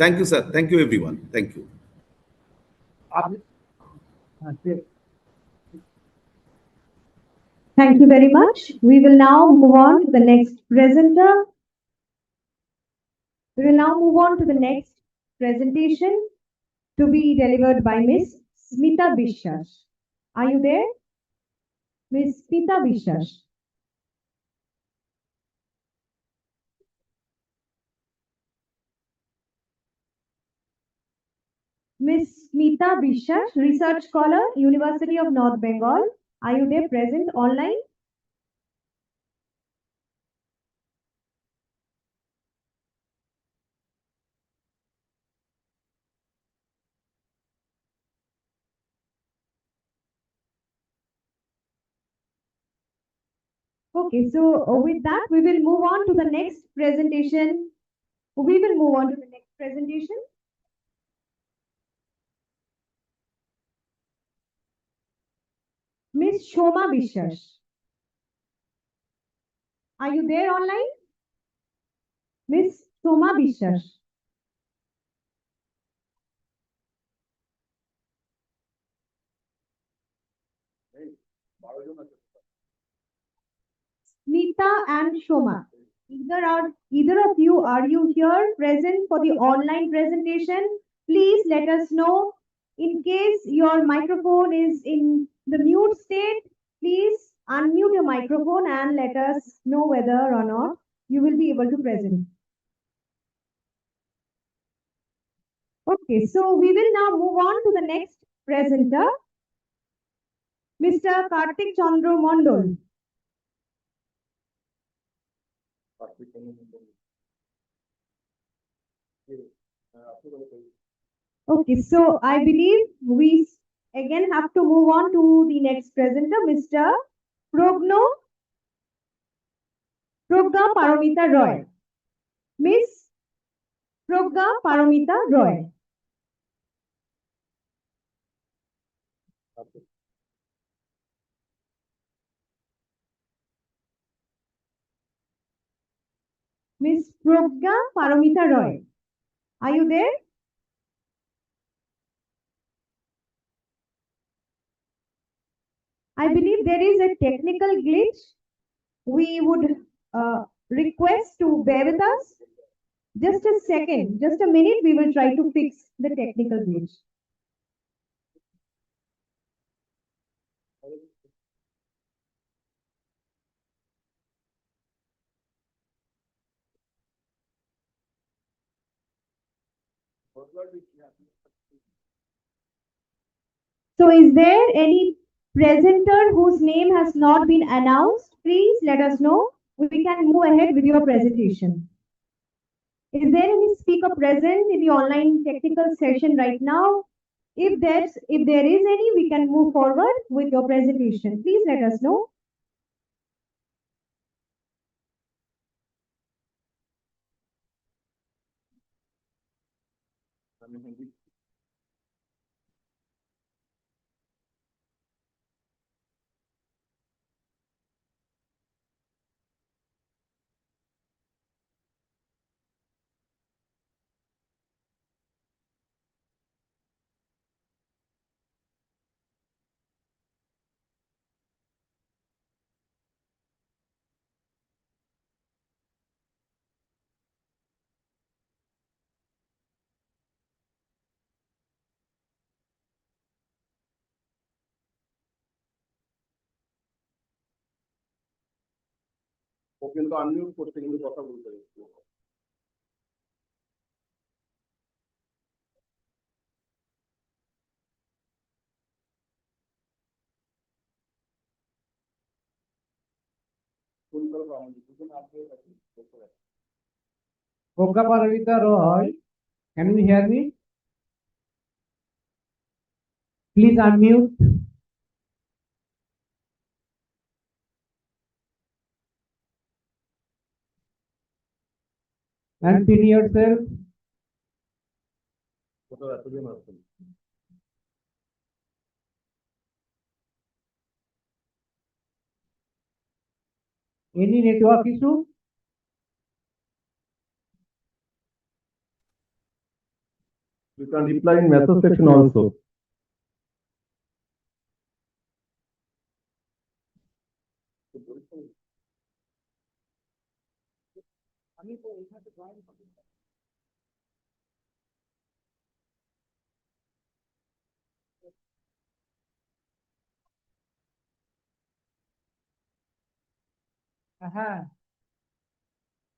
Thank you sir, thank you everyone, thank you. Thank you very much. We will now move on to the next presenter. We will now move on to the next presentation to be delivered by Miss Smita Bishas. Are you there? Miss Smita Bishas. Miss Smita Bishas, Research Scholar, University of North Bengal. Are you there, present online? Okay, so with that, we will move on to the next presentation. Miss Shoma Bishas. Are you there online? Miss Shoma Bishas. Smita and Shoma, either of you, are you here present for the online presentation? Please let us know. In case your microphone is in the mute state, please unmute your microphone and let us know whether or not you will be able to present. Okay, so we will now move on to the next presenter. Mr. Kartik Chandra Mondol. Okay, so I believe we again have to move on to the next presenter, Mr. Progno Progga Paramita Roy. Miss Progga Paramita Roy. Miss Progga Paramita Roy. Are you there? I believe there is a technical glitch. We would request to bear with us. Just a second, just a minute, we will try to fix the technical glitch. So is there any presenter whose name has not been announced? Please let us know. We can move ahead with your presentation. Is there any speaker present in the online technical session right now? If there is any, we can move forward with your presentation. Please let us know. ও কিন্তু unmute করতে কিন্তু কথা বলতে হচ্ছে। Progga Paramita Roy, can you hear me? Please unmute. And pin yourself. Any network issue? You can reply in message section also.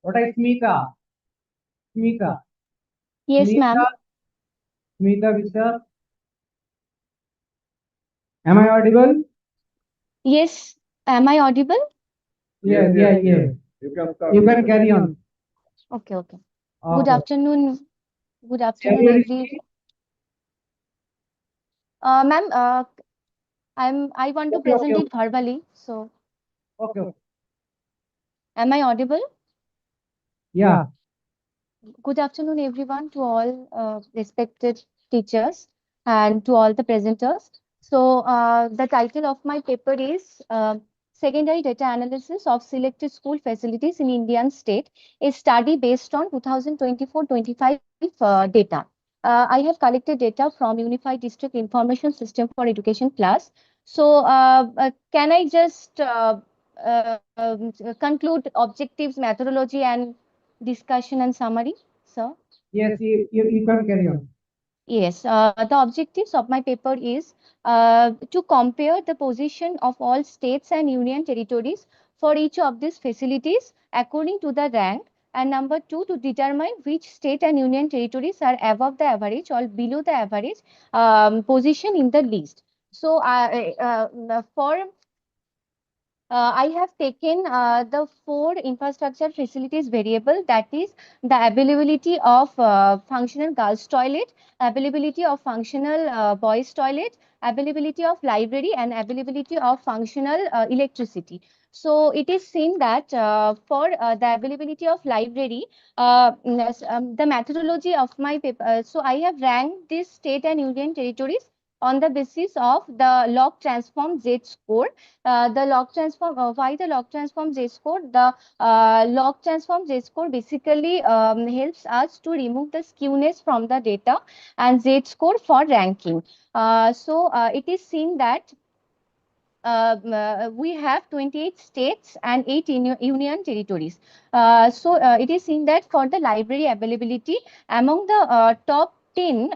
What is Smita? Smita. Yes, ma'am. Smita Vishal. Am I audible? Yes. Am I audible? Yeah. You can start. You can carry on. Okay. Good Okay. afternoon. Good afternoon, Can you every. Ma'am, I want to Okay, present okay. it verbally. So, Okay. am I audible? Yeah. Good afternoon, everyone, to all respected teachers and to all the presenters. So, the title of my paper is Secondary Data Analysis of Selected School Facilities in Indian State, a study based on 2024-25 data. I have collected data from Unified District Information System for Education class. So, can I just conclude objectives, methodology, and discussion and summary, sir? Yes, you can carry on. Yes, the objectives of my paper is to compare the position of all states and union territories for each of these facilities according to the rank, and number two, to determine which state and union territories are above the average or below the average position in the list. So I have taken the four infrastructure facilities variable, that is the availability of functional girls toilet, availability of functional boys toilet, availability of library, and availability of functional electricity. So it is seen that for the availability of library, the methodology of my paper, so I have ranked these state and union territories on the basis of the log transform Z score. The log transform, why the log transform Z score? The log transform Z score basically helps us to remove the skewness from the data, and Z score for ranking. It is seen that we have 28 states and 8 union territories. It is seen that for the library availability, among the top 10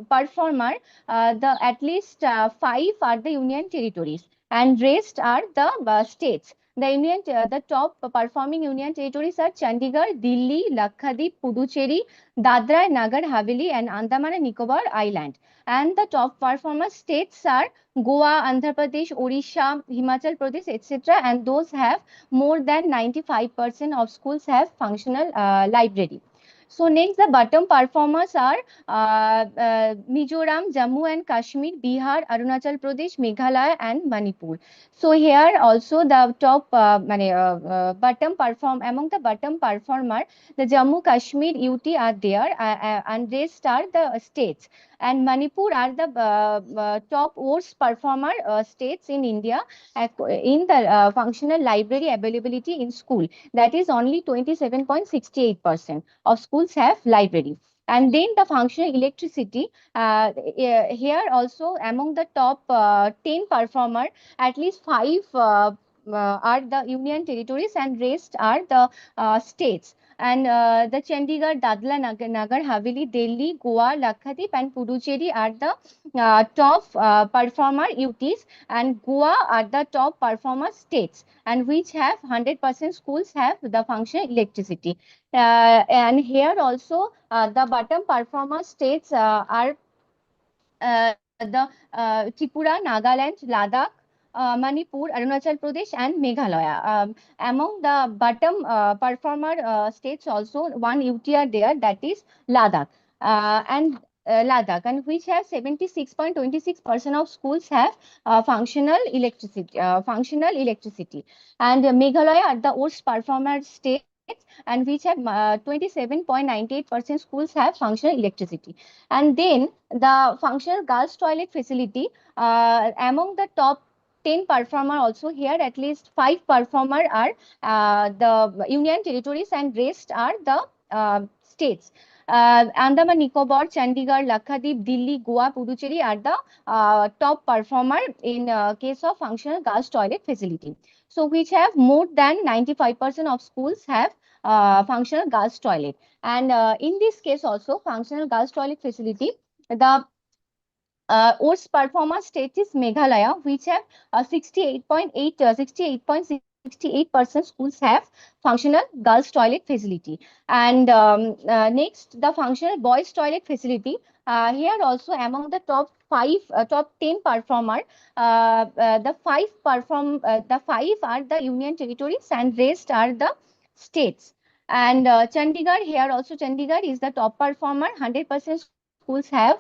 performer, the at least 5 are the union territories and rest are the states. The top performing union territories are Chandigarh, Delhi, Lakshadweep, Puducherry, Dadra, Nagar Haveli, and Andaman and Nicobar Island. And the top performer states are Goa, Andhra Pradesh, Odisha, Himachal Pradesh, etc. And those have more than 95% of schools have functional library. So next, the bottom performers are Mizoram, Jammu and Kashmir, Bihar, Arunachal Pradesh, Meghalaya, and Manipur. So here also the top bottom perform among the bottom performer, the Jammu, Kashmir, UT are there, and rest are the states. And Manipur are the top worst performer states in India in the functional library availability in school. That is only 27.68% of schools have library. And then the functional electricity, here also among the top 10 performer, at least 5 are the union territories and rest are the states. And the Chandigarh, Dadla, Nagar Haveli, Delhi, Goa, Lakshadweep, and Puducherry are the top performer UTs, and Goa are the top performer states, and which have 100% schools have the functional electricity. And here also the bottom performer states are Tripura, Nagaland, Ladakh, Manipur, Arunachal Pradesh, and Meghalaya. Among the bottom performer states also, one UT are there, that is Ladakh. And which has 76.26% of schools have functional electricity. And Meghalaya are the worst performer states, and which have 27.98% schools have functional electricity. And then the functional girls toilet facility, among the top 10 performer also, here at least 5 performer are the union territories and rest are the states. Andaman Nicobar, Chandigarh, Lakshadweep, Delhi, Goa, Puducherry are the top performer in case of functional girls toilet facility. So which have more than 95% of schools have functional girls toilet. And in this case also, functional girls toilet facility, the worst performer state is Meghalaya, which have 68.68% schools have functional girls toilet facility. And next, the functional boys toilet facility. Here also among the top 10 performer, the five are the union territories and rest are the states. And Chandigarh, here also Chandigarh is the top performer. 100% schools have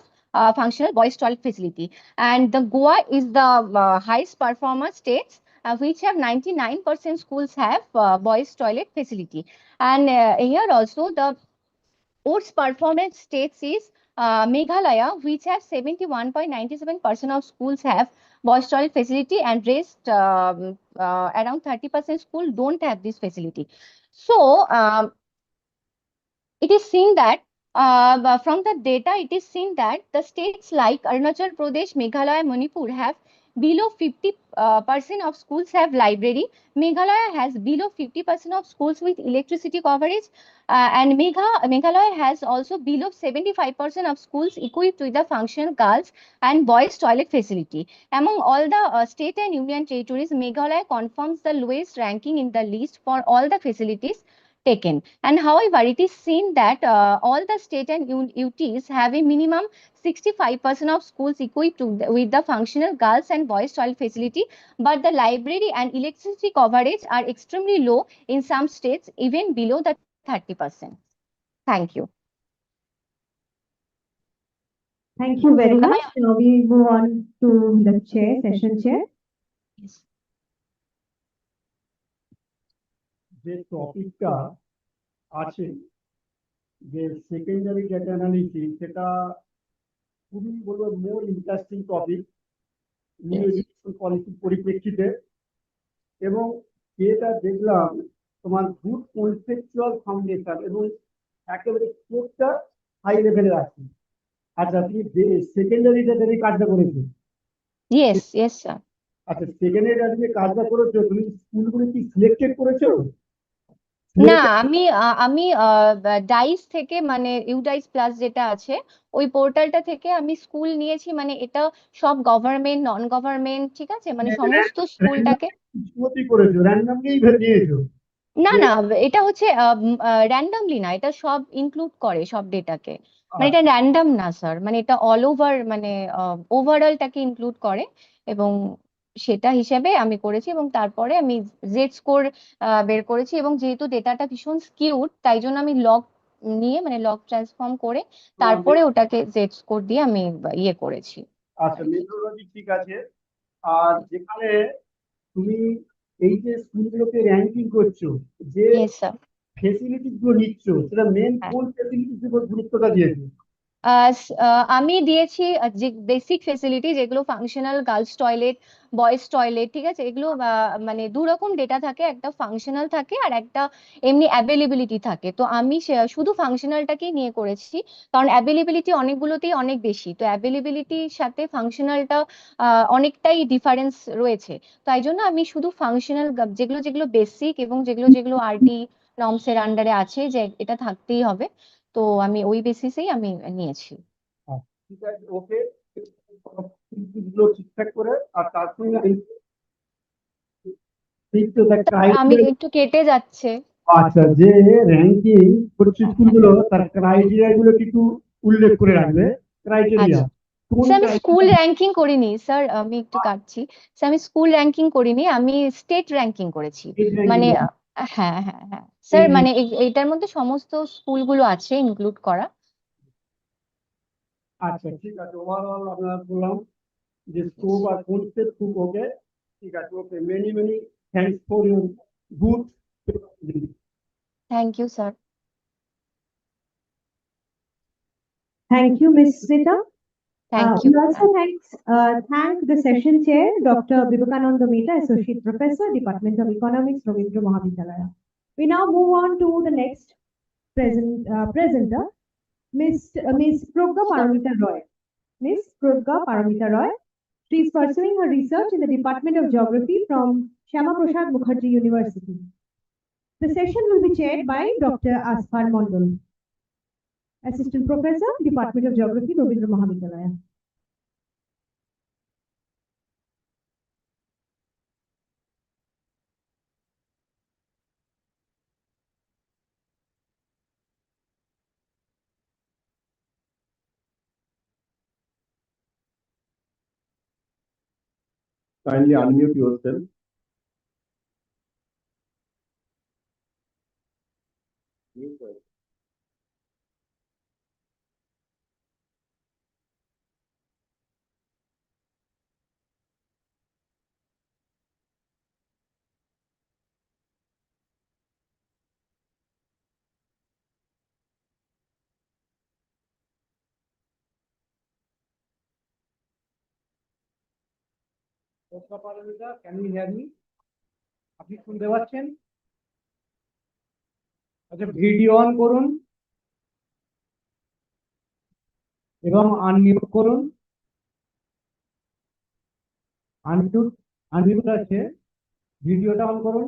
functional boys toilet facility. And the Goa is the highest performer states, which have 99% schools have boys toilet facility. And here also the worst performance states is Meghalaya, which has 71.97% of schools have boys toilet facility, and rest around 30% school don't have this facility. So it is seen that from the data, it is seen that the states like Arunachal Pradesh, Meghalaya, Manipur have below 50% of schools have library. Meghalaya has below 50% of schools with electricity coverage, and Meghalaya has also below 75% of schools equipped with the functional girls and boys toilet facility. Among all the state and union territories, Meghalaya confirms the lowest ranking in the list for all the facilities. taken. And however, it is seen that all the state and UTs have a minimum 65% of schools equipped with the functional girls and boys toilet facility, but the library and electricity coverage are extremely low in some states, even below the 30%. Thank you. Thank you very much. Now we move on to the chair, session chair. Yes. যে টপিকটা আছে যে secondary data analysis, সেটা খুবই বলবো more interesting topic new education পলিসির পরিপ্রেক্ষিতে। এবং যেটা দেখলাম তোমার গুড কনসেপচুয়াল ফাউন্ডেশন এবং একেবারে কোর্সটা হাই লেভেলের আছে। আচ্ছা, তুমি সেকেন্ডারি ডেটা নিয়ে কাজটা করেছো? Yes, yes, sir. আচ্ছা, সেকেন্ডারি ডেটা নিয়ে কাজটা করেছো, তুমি স্কুলগুলো কি সিলেক্টেড করেছো? না, আমি ডাইস থেকে মানে ইউডাইস প্লাস যেটা আছে ওই পোর্টালটা থেকে আমি স্কুল নিয়েছি, মানে এটা সব গভর্নমেন্ট নন গভর্নমেন্ট, ঠিক আছে, মানে সমস্ত স্কুলটাকে। করেছো র্যান্ডমলি নিয়েছো? না না, এটা হচ্ছে র্যান্ডমলি না, এটা সব ইনক্লুড করে সব ডেটাকে, মানে এটা র্যান্ডম না স্যার, মানে এটা অল ওভার মানে ওভারঅলটাকে ইনক্লুড করে, এবং সেটা হিসেবে আমি করেছি এবং তারপরে আমি জেড স্কোর বের করেছি। এবং যেহেতু ডেটাটা ভীষণ স্কিউড, তাই জন্য আমি লগ নিয়ে মানে লগ ট্রান্সফর্ম করে তারপরে ওটাকে জেড স্কোর দিয়ে আমি ইয়ে করেছি। আচ্ছা, মেথোডোলজি ঠিক আছে। আর যেখানে তুমি এই যে স্কুলগুলোকে র্যাঙ্কিং করছো, যে ইয়েস স্যার। ফেসিলিটি গুলো নিচ্ছ, সেটা মেন কোন ফেসিলিটির উপর গুরুত্বটা দিয়েছো? আমি দিয়েছি যে বেসিক ফেসিলিটি যেগুলো functional girls toilet, boys toilet, ঠিক আছে, এগুলো মানে দু রকম ডেটা থাকে, একটা ফাংশনাল থাকে আর একটা এমনি অ্যাভেলেবিলিটি থাকে। তো আমি শুধু ফাংশনালটাকেই নিয়ে করেছি, কারণ অ্যাভেলেবিলিটি অনেকগুলোতেই অনেক বেশি, তো অ্যাভেলেবিলিটির সাথে ফাংশনালটা অনেকটাই ডিফারেন্স রয়েছে। তাই জন্য আমি শুধু ফাংশনাল যেগুলো যেগুলো বেসিক এবং যেগুলো যেগুলো আরটি নর্মসের আন্ডারে আছে যে এটা থাকতেই হবে, তো আমি ওই বেসিসেই আমি নিয়েছি। ঠিক আছে, ওকে, গুলো ঠিকঠাক করে। আর তার সঙ্গে আমি একটু কেটে যাচ্ছে। আচ্ছা, যে র্যাঙ্কিং করছে স্কুলগুলো, তার ক্রাইটেরিয়া গুলো একটু উল্লেখ করে রাখবে। ক্রাইটেরিয়া স্যার আমি স্কুল র্যাঙ্কিং করিনি স্যার, আমি একটু কাটছি স্যার, আমি স্কুল র্যাঙ্কিং করিনি, আমি স্টেট র্যাঙ্কিং করেছি। মানে হ্যাঁ হ্যাঁ হ্যাঁ স্যার, মানে এটার মধ্যে সমস্ত স্কুলগুলো আছে ইনক্লুড করা। আচ্ছা, ঠিক আছে, ওভারঅল আমরা বললাম যে স্কোপ আর কনসেপ্ট খুব ওকে। ঠিক আছে, okay, many many thanks for your good. Thank you sir. Thank you, Ms. Smita. Thank you. We also thank the session chair, Dr. Vivekananda Mehta, Associate Professor, Department of Economics, Rabindra Mahavidyalaya. We now move on to the next presenter, Ms. Progya Paramita Roy. Ms. Progya Paramita Roy. She is pursuing her research in the Department of Geography from Shyama Prasad Mukherjee University. The session will be chaired by Dr. Asfar Mondol, Assistant Professor, Department of Geography, Rabindra Mahavidyalaya. Kindly unmute yourself. Can you hear me? আপনি শুনতে পাচ্ছেন? আচ্ছা, video on করুন এবং unmute করুন। Unmute আছে, ভিডিওটা on করুন।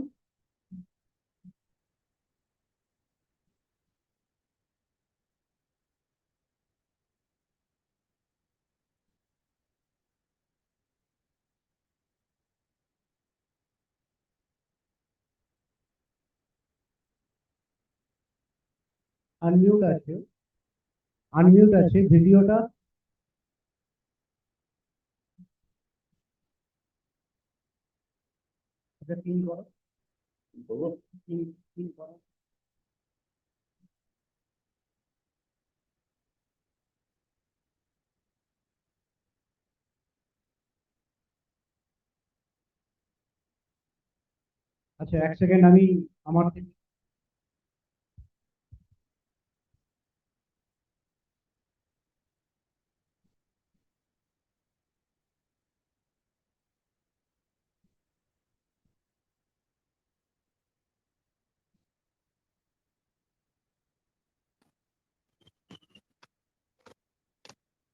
আনমিউট আছে ভিডিওটা পিন করো পিন করো আচ্ছা 1 সেকেন্ড আমি আমার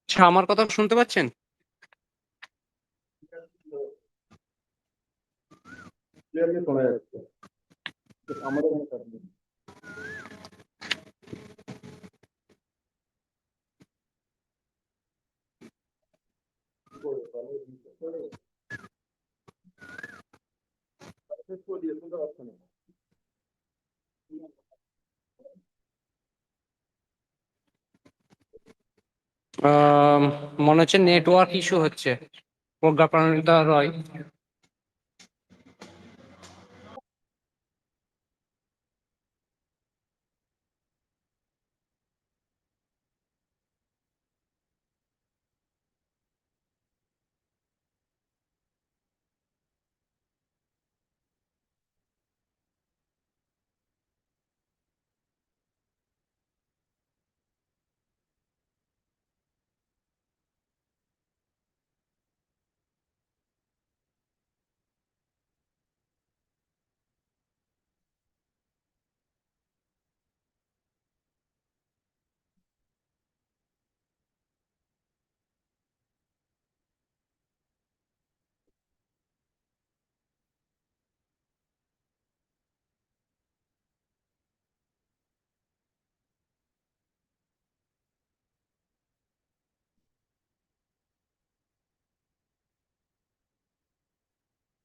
আচ্ছা, আমার কথা শুনতে পাচ্ছেন? ক্লিয়ারলি শোনা যাচ্ছে আমাদের কোনো কাজ নেই। শুনতে পাচ্ছ না মনে হচ্ছে নেটওয়ার্ক ইস্যু হচ্ছে। প্রজ্ঞাপ্রাণিতা রয়।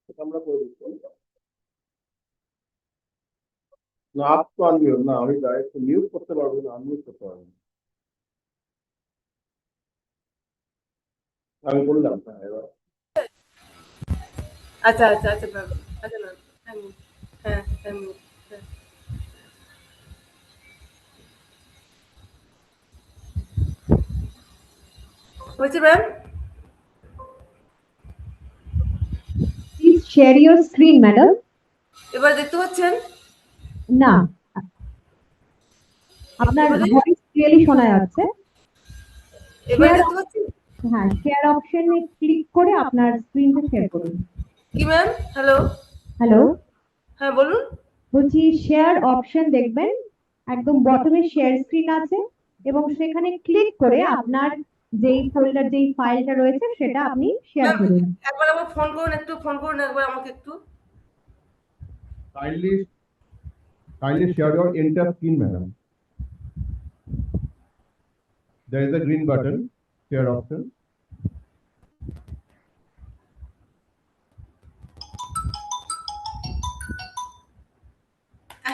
আমরা করে দিচ্ছি না আপ তো আনমিউট না আমি ডাইরেক্ট মিউট করতে পারবো না আনমিউট করতে পারবো না আমি বললাম হ্যাঁ এবার আচ্ছা আচ্ছা আচ্ছা ম্যাম আচ্ছা ম্যাম হ্যাঁ হ্যাঁ হ্যাঁ হয়েছে ma'am Please share your screen, madam. এবার দেখতে পাচ্ছেন না, আপনার ভয়েস ক্লিয়ারলি শোনা যাচ্ছে। এবার Share দেখতে পাচ্ছেন হ্যাঁ, শেয়ার অপশনে ক্লিক করে আপনার স্ক্রিনটা শেয়ার করুন। কি ম্যাম হ্যালো হ্যালো, হ্যাঁ বলুন বলছি শেয়ার অপশন দেখবেন, একদম বটমে শেয়ার স্ক্রিন আছে এবং সেখানে ক্লিক করে আপনার যেই ফোল্ডার যেই ফাইলটা রয়েছে সেটা আপনি শেয়ার ম্যাম করুন। একবার আমার ফোন করুন একবার আমাকে একটু kindly share your entire screen madam there is a green button share option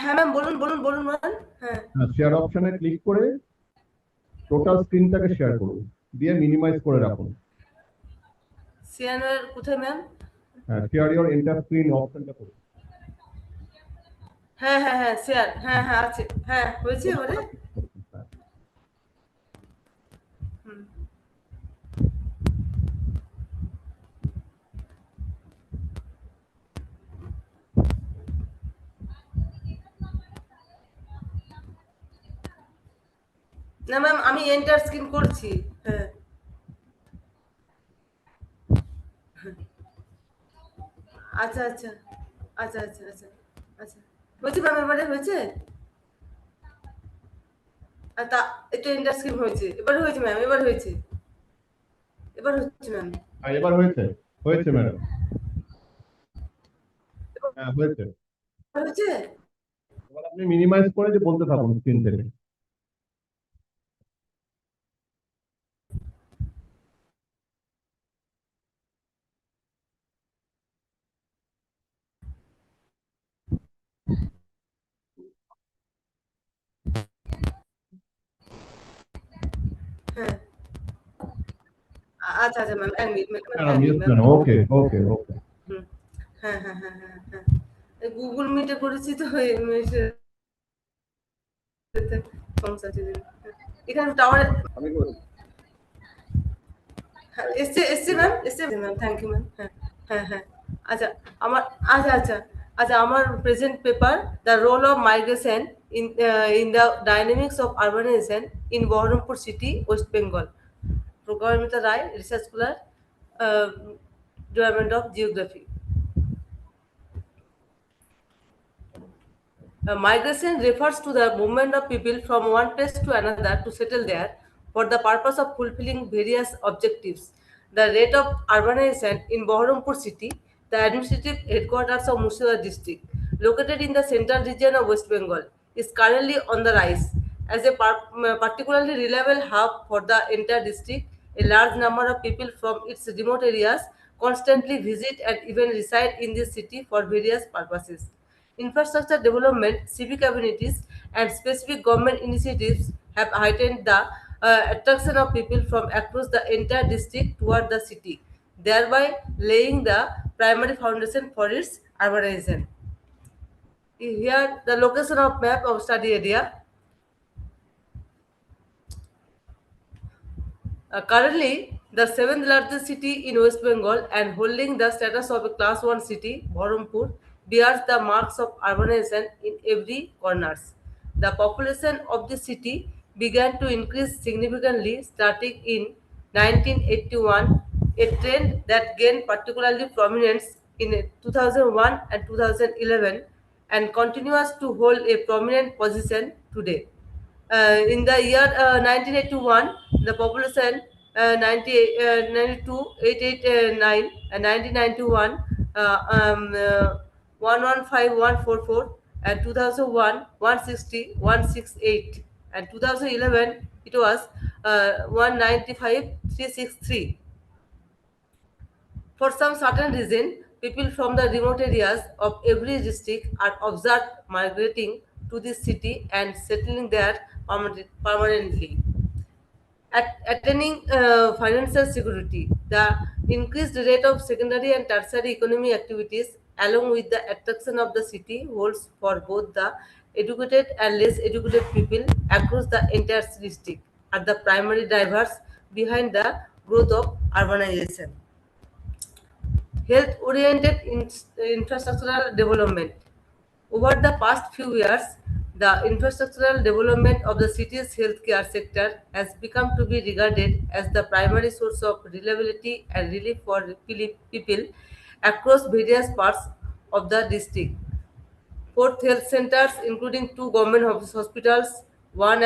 হ্যাঁ ম্যাম বলুন ম্যাম হ্যাঁ শেয়ার অপশনে ক্লিক করে টোটাল স্ক্রিনটাকে শেয়ার করুন দিয়ে মিনিমাইজ করে রাখুন সিয়ানের কোথায় ম্যাম হ্যাঁ শেয়ার ইওর এন্টার স্ক্রিন অপশনটা করুন হ্যাঁ শেয়ার হ্যাঁ আছে হ্যাঁ হয়েছে এবারে না ম্যাম আমি এন্টার স্ক্রিন করছি হ্যাঁ আচ্ছা আচ্ছা আচ্ছা আচ্ছা আচ্ছা আচ্ছা হয়েছে ম্যাম এবারে হয়েছে তা এটা এন্টার স্ক্রিন হয়েছে এবার হয়েছে ম্যাম এবার হয়েছে ম্যাম এবার হয়েছে ম্যাডাম হ্যাঁ হয়েছে হয়েছে এবার আপনি মিনিমাইজ করে যে বলতে থাকুন স্ক্রিন থেকে আচ্ছা আচ্ছা ম্যাম এক মিনিট Mute কেন? Okay, okay, okay. হ্যাঁ হ্যাঁ হ্যাঁ হ্যাঁ হ্যাঁ গুগল মিটে করেছি তো এখানে টাওয়ার এসছে এসছে ম্যাম এসছে ম্যাম থ্যাংক ইউ ম্যাম হ্যাঁ হ্যাঁ হ্যাঁ আচ্ছা আমার আচ্ছা আচ্ছা আচ্ছা আমার present paper the role of migration in the dynamics of urbanisation in Baharampur city West Bengal Pragyamita Ray research scholar department of geography Migration refers to the movement of people from one place to another to settle there for the purpose of fulfilling various objectives. The rate of urbanization in Baharampur city, the administrative headquarters of Murshidabad district, located in the central region of West Bengal, is currently on the rise. As a particularly reliable hub for the entire district, a large number of people from its remote areas constantly visit and even reside in this city for various purposes. Infrastructure development, civic amenities, and specific government initiatives have heightened the attraction of people from across the entire district toward the city, thereby laying the primary foundation for its urbanization. Here, the location of map of study area. Currently, the seventh largest city in West Bengal and holding the status of a class 1 city, Baharampur, bears the marks of urbanization in every corners. The population of the city began to increase significantly starting in 1981, a trend that gained particularly prominence in 2001 and 2011 and continues to hold a prominent position today. In the year 1981, the population 889 and 1991 115144 and 2001 160 168 and 2011 it was 195 363. For some certain reason, people from the remote areas of every district are observed migrating to this city and settling there permanently. Attaining financial security, the increased rate of secondary and tertiary economic activities, along with the attraction of the city, holds for both the educated and less educated people across the entire district, are the primary drivers behind the growth of urbanization. Health-oriented infrastructural development. Over the past few years, the infrastructural development of the city's healthcare sector has become to be regarded as the primary source of reliability and relief for people across various parts of the district. Fourth health centers, including two government hospitals, one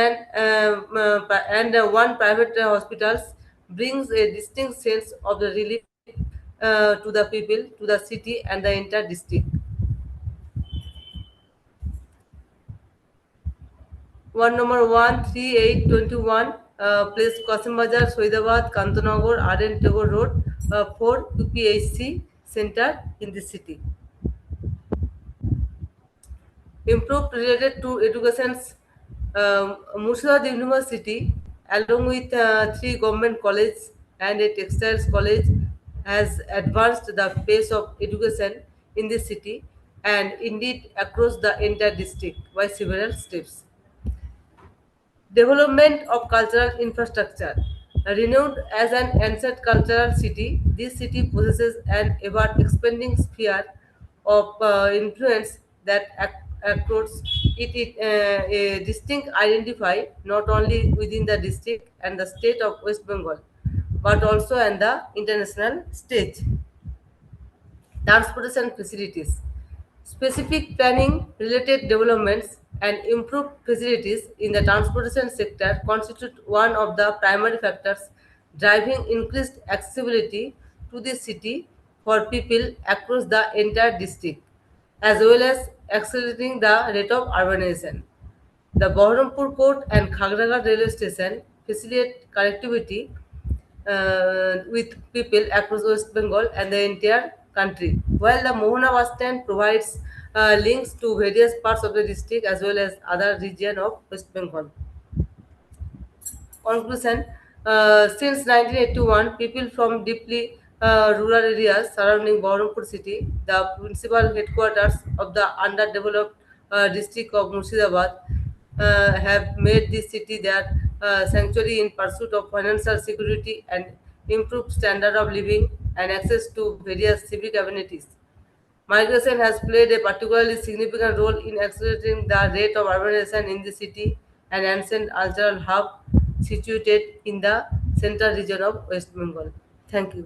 private hospitals, brings a distinct sense of the relief to the people, to the city, and the entire district. One number 13821, place Qasim Bazar, Sohidabad, Kantanagar, RN Tagore Road, 4 UPHC center in the city. Improved related to education's Murshidabad University, along with three government colleges and a textiles college, has advanced the pace of education in the city and indeed across the entire district by several steps. Development of cultural infrastructure. Renowned as an ancient cultural city, this city possesses an ever expanding sphere of influence that accords a distinct identify not only within the district and the state of West Bengal, but also on the international stage. Transportation facilities. Specific planning related developments and improved facilities in the transportation sector constitute one of the primary factors driving increased accessibility to the city for people across the entire district, as well as accelerating the rate of urbanization. The Baharampur Port and Khagragarh railway station facilitate connectivity with people across West Bengal and the entire country, while the Mohana bus stand provides links to various parts of the district as well as other region of West Bengal. Conclusion, Since 1981, people from deeply rural areas surrounding Baharampur city, the principal headquarters of the underdeveloped district of Murshidabad, have made this city their sanctuary in pursuit of financial security and improved standard of living and access to various civic amenities. Migration has played a particularly significant role in accelerating the rate of urbanization in the city, an ancient cultural hub situated in the central region of West Bengal. Thank you.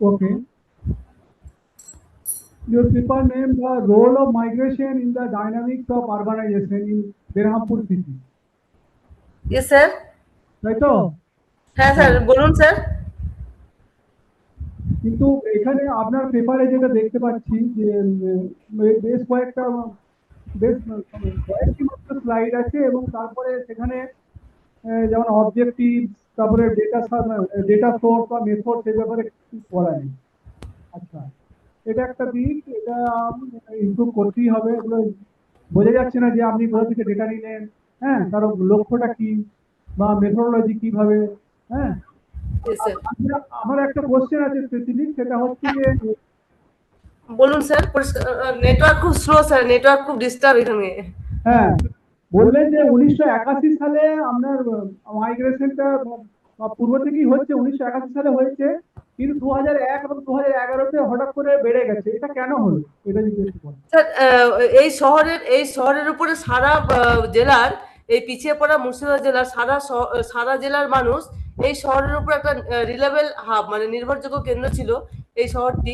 Okay. Your paper named the role of migration in the dynamics of urbanization in Berhampur city. Yes, sir. তাই তো? হ্যাঁ sir বলুন sir. কিন্তু এখানে আপনার পেপারে যেটা দেখতে পাচ্ছি যে বেশ কয়েকটি মাত্র স্লাইড আছে এবং তারপরে সেখানে যেমন অবজেক্টিভ, তারপরে ডেটা সোর্স বা মেথড সে ব্যাপারে কিছু বলা নেই। আচ্ছা, এটা একটা দিক, এটা ইমপ্রুভ করতেই হবে। এগুলো বোঝা যাচ্ছে না যে আপনি কোথা থেকে ডেটা নিলেন, হ্যাঁ, তার লক্ষ্যটা কি বা মেথোডোলজি কিভাবে, হ্যাঁ। আমার একটা কোশ্চেন আছে স্পেসিফিক, সেটা হচ্ছে যে বলুন স্যার। নেটওয়ার্ক খুব স্লো স্যার, নেটওয়ার্ক খুব ডিস্টার্ব এখানে। হ্যাঁ, বললেন যে 1981 সালে আপনার মাইগ্রেশনটা পূর্ব থেকেই হচ্ছে, 1981 সালে হয়েছে, কিন্তু 2001 এবং 2011-তে হঠাৎ করে বেড়ে গেছে। এটা কেন হলো, এটা যদি একটু বলেন। স্যার এই শহরের উপরে সারা জেলার, এই পিছিয়ে পড়া মুর্শিদাবাদ জেলার সারা জেলার মানুষ এই শহরের উপর একটা রিলেবল হাব মানে নির্ভরযোগ্য কেন্দ্র ছিল এই শহরটি।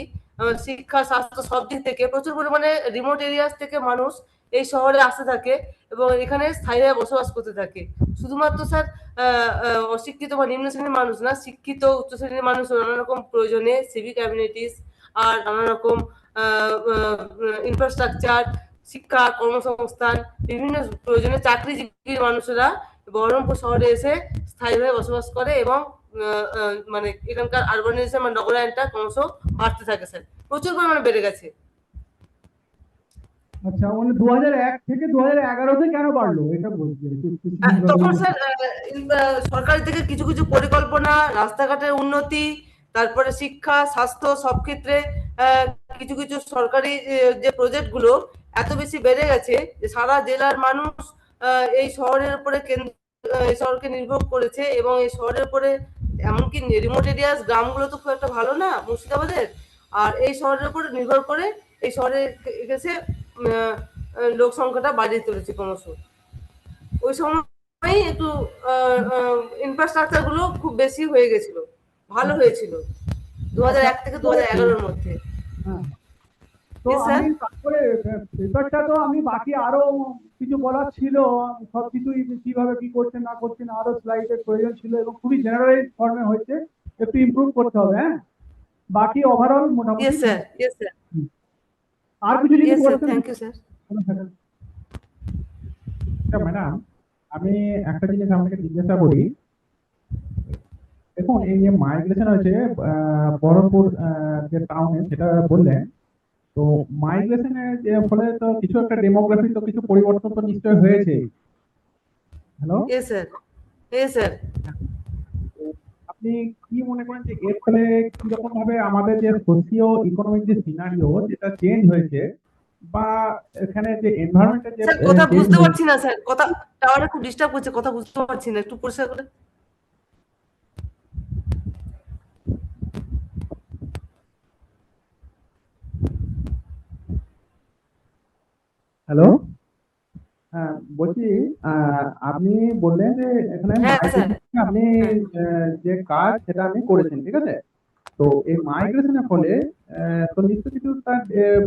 শিক্ষা, স্বাস্থ্য সব দিক থেকে প্রচুর পরিমাণে রিমোট এরিয়াস থেকে মানুষ এই শহরে আসতে থাকে এবং এখানে স্থায়ীভাবে বসবাস করতে থাকে। শুধুমাত্র স্যার অশিক্ষিত বা নিম্ন শ্রেণীর মানুষ না, শিক্ষিত উচ্চ শ্রেণীর মানুষ নানা রকম প্রয়োজনে সিভিক কমিউনিটিস আর নানা রকম ইনফ্রাস্ট্রাকচার, শিক্ষা, কর্মসংস্থান, বিভিন্ন প্রয়োজনে চাকরিজীবী মানুষেরা বহরমপুর শহরে এসে স্থায়ীভাবে বসবাস করে এবং মানে এখানকার আরবানাইজেশন বা নগরায়নটা ক্রমশ বাড়তে থাকে স্যার, প্রচুর পরিমাণে বেড়ে গেছে। আচ্ছা, মানে 2001 থেকে 2011-তে কেন বাড়লো এটা বলছি। তখন স্যার সরকার থেকে কিছু কিছু পরিকল্পনা, রাস্তাঘাটের উন্নতি, তারপরে শিক্ষা, স্বাস্থ্য সব ক্ষেত্রে কিছু কিছু সরকারি যে প্রজেক্টগুলো এত বেশি বেড়ে গেছে যে সারা জেলার মানুষ এই শহরের উপরে এই শহরকে নির্ভর করেছে এবং এই শহরের উপরে এমনকি রিমোট এরিয়াস গ্রামগুলো তো খুব একটা ভালো না মুর্শিদাবাদের, আর এই শহরের উপরে নির্ভর করে এই শহরে এসে লোক সংখ্যাটা বাড়িয়ে তুলেছে ক্রমশ। ওই সময় একটু ইনফ্রাস্ট্রাকচার গুলো খুব বেশি হয়ে গেছিল, ভালো হয়েছিল 2001 থেকে 2011-এর মধ্যে। তো আমি তারপরে পেপারটা তো আমি বাকি আরো কিছু বলার ছিল, সবকিছুই কিভাবে কি করছেন না করছেন আরো স্লাইডের প্রয়োজন ছিল এবং খুবই জেনারেল ফর্মে হয়েছে, একটু ইমপ্রুভ করতে হবে। হ্যাঁ, বাকি ওভারঅল মোটামুটি। Yes sir, yes sir. আর কিছু যদি বলতে। Thank you sir. ম্যাডাম, আমি একটা জিনিস আপনাকে জিজ্ঞাসা করি। দেখুন, এই যে মাইগ্রেশন হয়েছে বহরমপুর যে টাউনে, সেটা বললেন, তো মাইগ্রেশনের যে ফলে তো কিছু একটা ডেমোগ্রাফি তো কিছু পরিবর্তন তো নিশ্চয় হয়েছে। Hello, yes sir, yes sir. আপনি কি মনে করেন যে এর ফলে কিরকম ভাবে আমাদের যে সোশিও ইকোনমিক যে সিনারিও যেটা চেঞ্জ হয়েছে বা এখানে যে এনভায়রনমেন্টের যে কথা বুঝতে পারছি না স্যার, কথা টাওয়ারে খুব ডিস্টার্ব করছে, কথা বুঝতে পারছি না, একটু পরিষ্কার করে। হ্যালো, হ্যাঁ বলছি, আপনি বললেন যে এখানে আপনি যে কাজ সেটা আপনি করেছেন, ঠিক আছে। তো এই মাইগ্রেশনের ফলে তো নিশ্চয়ই কিছু তার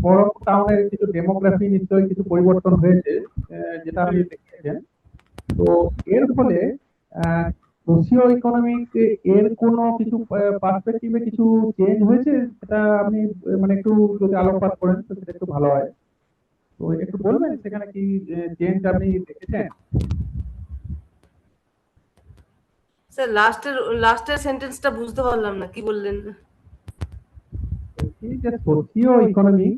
বড় টাউনের কিছু ডেমোগ্রাফি নিশ্চয়ই কিছু পরিবর্তন হয়েছে, যেটা আপনি দেখেছেন। তো এর ফলে সোশিও ইকোনমিক এর কোনো কিছু পার্সপেক্টিভে কিছু চেঞ্জ হয়েছে, সেটা আপনি মানে একটু যদি আলোকপাত করেন তো সেটা একটু ভালো হয়। তো একটু বলবেন সেখানে কি চেঞ্জ আপনি দেখেছেন? স্যার লাস্টের সেন্টেন্সটা বুঝতে পারলাম না, কি বললেন? এই যে সোশিও ইকোনমিক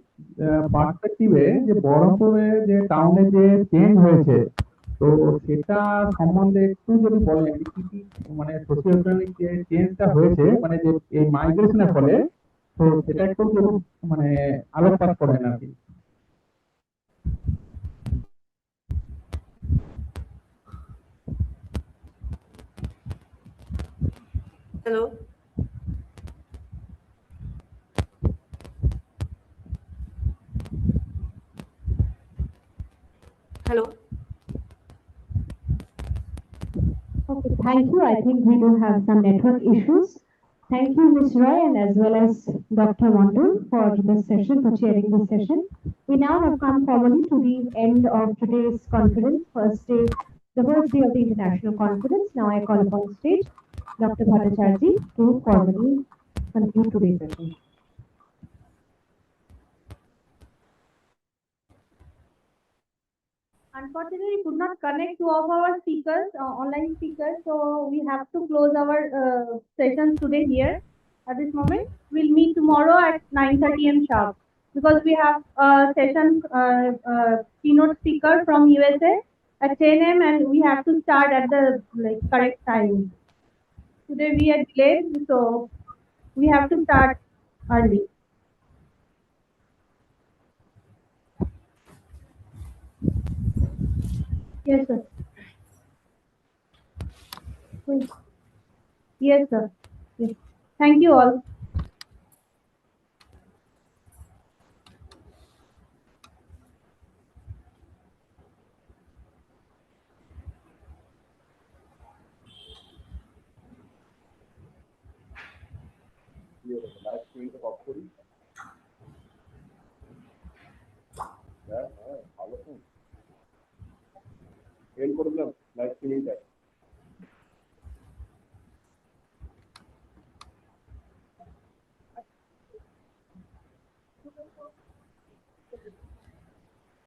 পার্সপেক্টিভে যে বহরমপুরে যে টাউনে যে চেঞ্জ হয়েছে, তো সেটা সম্বন্ধে একটু যদি বলেন যে কি কি মানে সোশিও ইকোনমিক যে চেঞ্জটা হয়েছে মানে যে এই মাইগ্রেশনের ফলে, তো সেটা একটু যদি মানে আলোকপাত করেন আর কি। Hello. Hello. Okay, thank you. I think we do have some network issues. Thank you, Ms. Roy, and as well as Dr. Mondal for this session, for chairing this session. We now have come formally to the end of today's conference, the first day of the international conference. Now I call upon stage Dr. Bhattacharjee to formally conclude today's session. Unfortunately, we could not connect two of our speakers, online speakers, so we have to close our sessions today here at this moment. We'll meet tomorrow at 9:30 am sharp because we have a session keynote speaker from USA at 10 am and we have to start at the correct time. Today we are delayed, so we have to start early. Yes, sir. Yes, sir. Yes. Thank you all. Live স্ট্রিমিংটা off করি। হ্যাঁ, ভালো তো and করে দিলাম live স্ট্রিমিংটা।